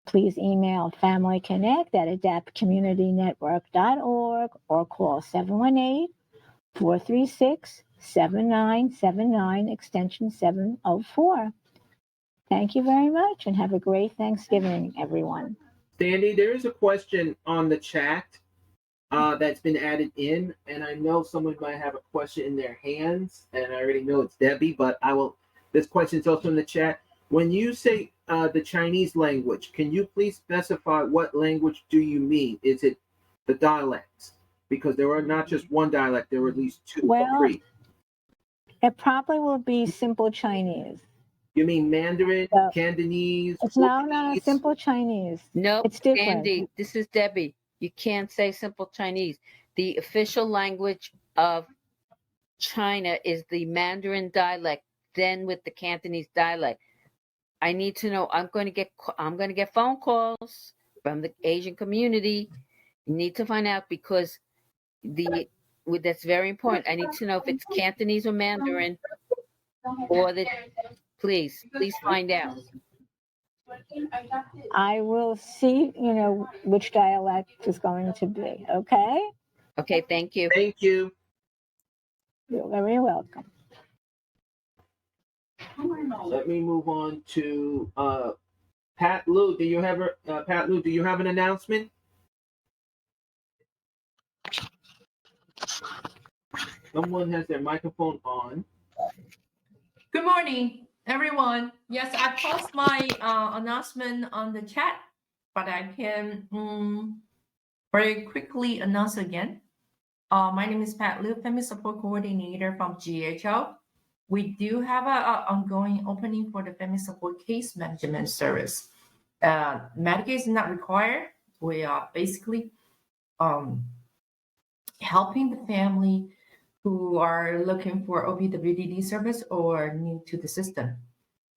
please email familyconnect@adaptcommunitynetwork.org or call 718-436-7979, extension 704. Thank you very much and have a great Thanksgiving, everyone. Sandy, there is a question on the chat that's been added in, and I know someone might have a question in their hands, and I already know it's Debbie, but this question is also in the chat. When you say the Chinese language, can you please specify what language do you mean? Is it the dialects? Because there are not just one dialect, there are at least two or three. It probably will be simple Chinese. You mean Mandarin, Cantonese? It's no, simple Chinese. No, it's different. Andy, this is Debbie. You can't say simple Chinese. The official language of China is the Mandarin dialect, then with the Cantonese dialect. I need to know. I'm going to get phone calls from the Asian community. You need to find out because that's very important. I need to know if it's Cantonese or Mandarin, or please find out. I will see, which dialect is going to be. Okay. Okay. Thank you. Thank you. You're very welcome. Let me move on to Pat Lou. Do you have an announcement? Someone has their microphone on. Good morning, everyone. Yes, I post my announcement on the chat, but I can very quickly announce again. My name is Pat Liu, Family Support Coordinator from GHO. We do have an ongoing opening for the Family Support Case Management Service. Medicaid is not required. We are basically helping the family who are looking for OPWDD service or new to the system.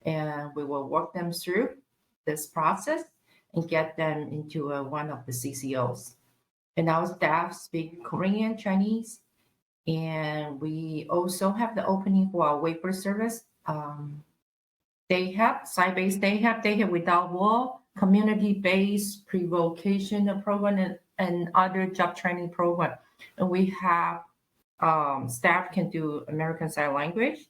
And we will walk them through this process and get them into one of the CCOs. And our staff speak Korean, Chinese, and we also have the opening for our waiver service. They have site-based, they have without wall, community-based pre-vocational program and other job training program. And we have staff can do American Sign Language.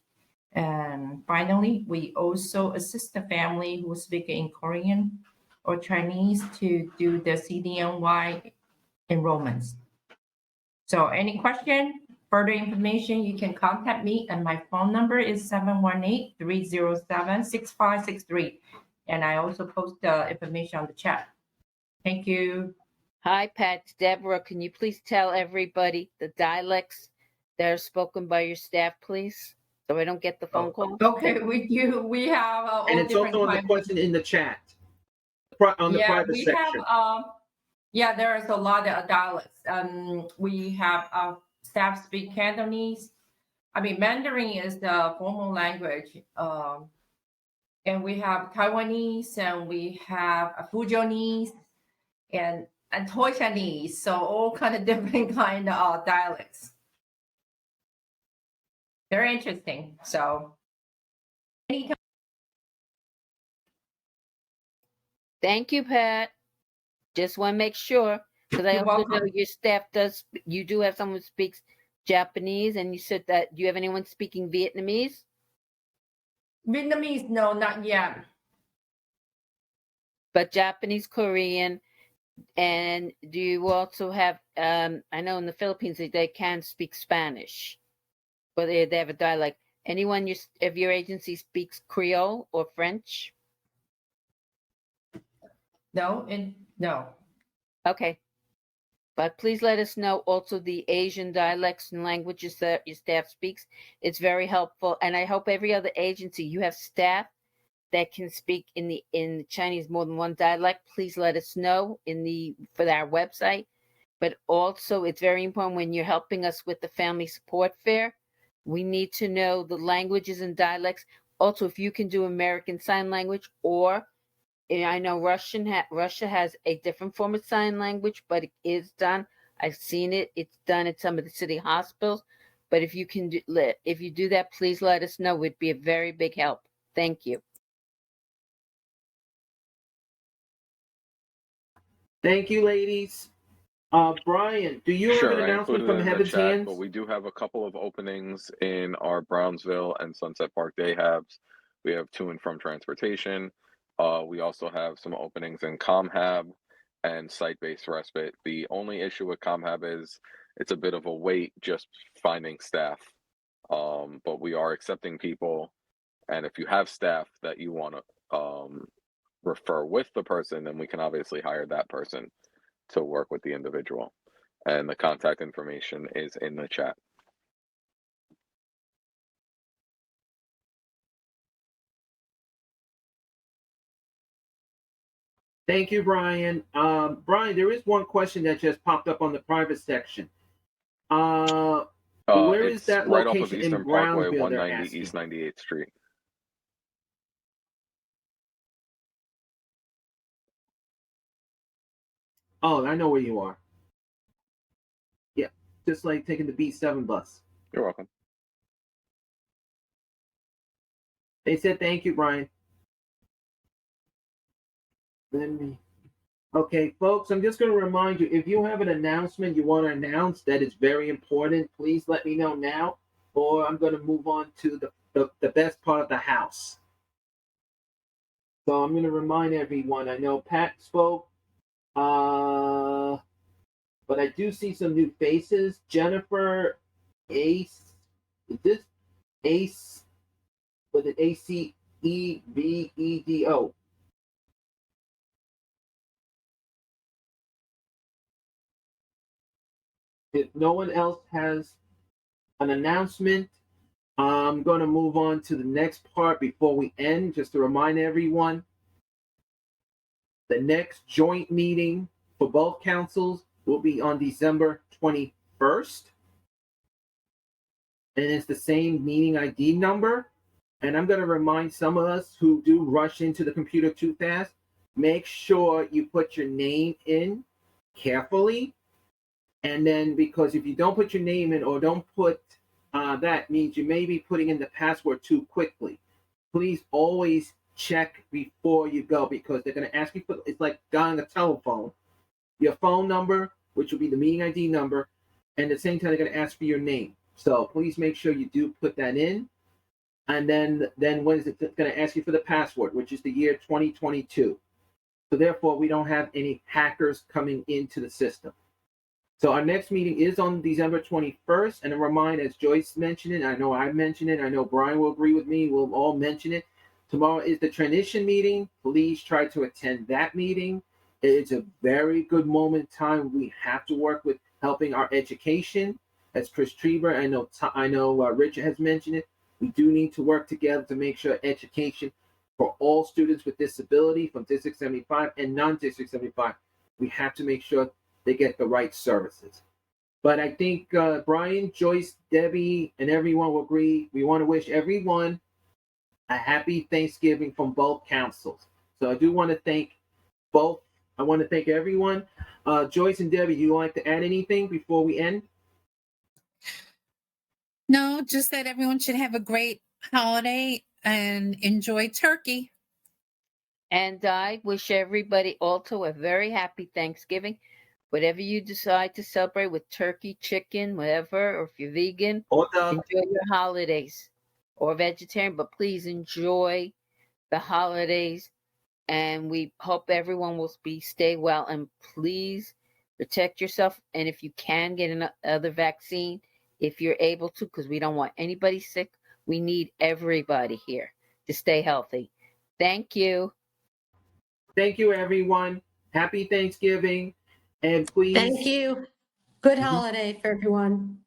And finally, we also assist the family who speak in Korean or Chinese to do the CDNY enrollments. So any question, further information, you can contact me, and my phone number is 718-307-6563. And I also post the information on the chat. Thank you. Hi, Pat. Deborah, can you please tell everybody the dialects that are spoken by your staff, please? So I don't get the phone call. Okay, we do. We have all and it's also on the question in the chat, on the private section. There is a lot of dialects. We have staff speak Cantonese. Mandarin is the formal language. And we have Taiwanese, and we have Fujianese, and Toishanese. So all kind of different kind of dialects. Very interesting. So thank you, Pat. Just want to make sure, because I also know your staff you do have someone who speaks Japanese, and you said that, do you have anyone speaking Vietnamese? Vietnamese, no, not yet. But Japanese, Korean, and do you also have, I know in the Philippines they can speak Spanish, but they have a dialect. Anyone of your agency speaks Creole or French? No. Okay. But please let us know also the Asian dialects and languages that your staff speaks. It's very helpful. And I hope every other agency, you have staff that can speak in Chinese more than one dialect. Please let us know for our website. But also, it's very important when you're helping us with the Family Support Fair, we need to know the languages and dialects. Also, if you can do American Sign Language, or I know Russia has a different form of sign language, but it is done. I've seen it. It's done at some of the city hospitals. But if you do that, please let us know. It would be a very big help. Thank you. Thank you, ladies. Brian, do you have an announcement from Heaven's Hands? But we do have a couple of openings in our Brownsville and Sunset Park day habs. We have to and from transportation. We also have some openings in ComHab and site-based respite. The only issue with ComHab is it's a bit of a wait just finding staff. But we are accepting people, and if you have staff that you want to refer with the person, then we can obviously hire that person to work with the individual. And the contact information is in the chat. Thank you, Brian. Brian, there is one question that just popped up on the private section. Where is that right location off of Eastern in Parkway, Brownsville? 190 East 98th Street. Oh, I know where you are. Yeah, just like taking the B7 bus. You're welcome. They said thank you, Brian. Okay, folks, I'm just going to remind you, if you have an announcement you want to announce that is very important, please let me know now, or I'm going to move on to the best part of the house. So I'm going to remind everyone, I know Pat spoke, but I do see some new faces. Jennifer Ace, is this Ace, was it ACEVEDO? If no one else has an announcement, I'm going to move on to the next part before we end. Just to remind everyone, the next joint meeting for both councils will be on December 21st. And it's the same meeting ID number. And I'm going to remind some of us who do rush into the computer too fast, make sure you put your name in carefully. And then, because if you don't put your name in or don't put that, means you may be putting in the password too quickly. Please always check before you go, because they're going to ask you for, it's like dialing a telephone, your phone number, which will be the meeting ID number, and at the same time, they're going to ask for your name. So please make sure you do put that in. And then when is it going to ask you for the password, which is the year 2022. So therefore, we don't have any hackers coming into the system. So our next meeting is on December 21st. And a reminder, as Joyce mentioned it, I know I mentioned it, I know Brian will agree with me, we'll all mention it. Tomorrow is the transition meeting. Please try to attend that meeting. It's a very good moment in time. We have to work with helping our education. As Chris Trieber, I know Richard has mentioned it. We do need to work together to make sure education for all students with disability from District 75 and non-District 75, we have to make sure they get the right services. But I think Brian, Joyce, Debbie, and everyone will agree. We want to wish everyone a happy Thanksgiving from both councils. So I do want to thank both. I want to thank everyone. Joyce and Debbie, do you like to add anything before we end? No, just that everyone should have a great holiday and enjoy turkey. And I wish everybody also a very happy Thanksgiving. Whatever you decide to celebrate with turkey, chicken, whatever, or if you're vegan, enjoy your holidays, or vegetarian, but please enjoy the holidays. And we hope everyone will stay well, and please protect yourself. And if you can get another vaccine, if you're able to, because we don't want anybody sick. We need everybody here to stay healthy. Thank you. Thank you, everyone. Happy Thanksgiving. And please. Thank you. Good holiday for everyone.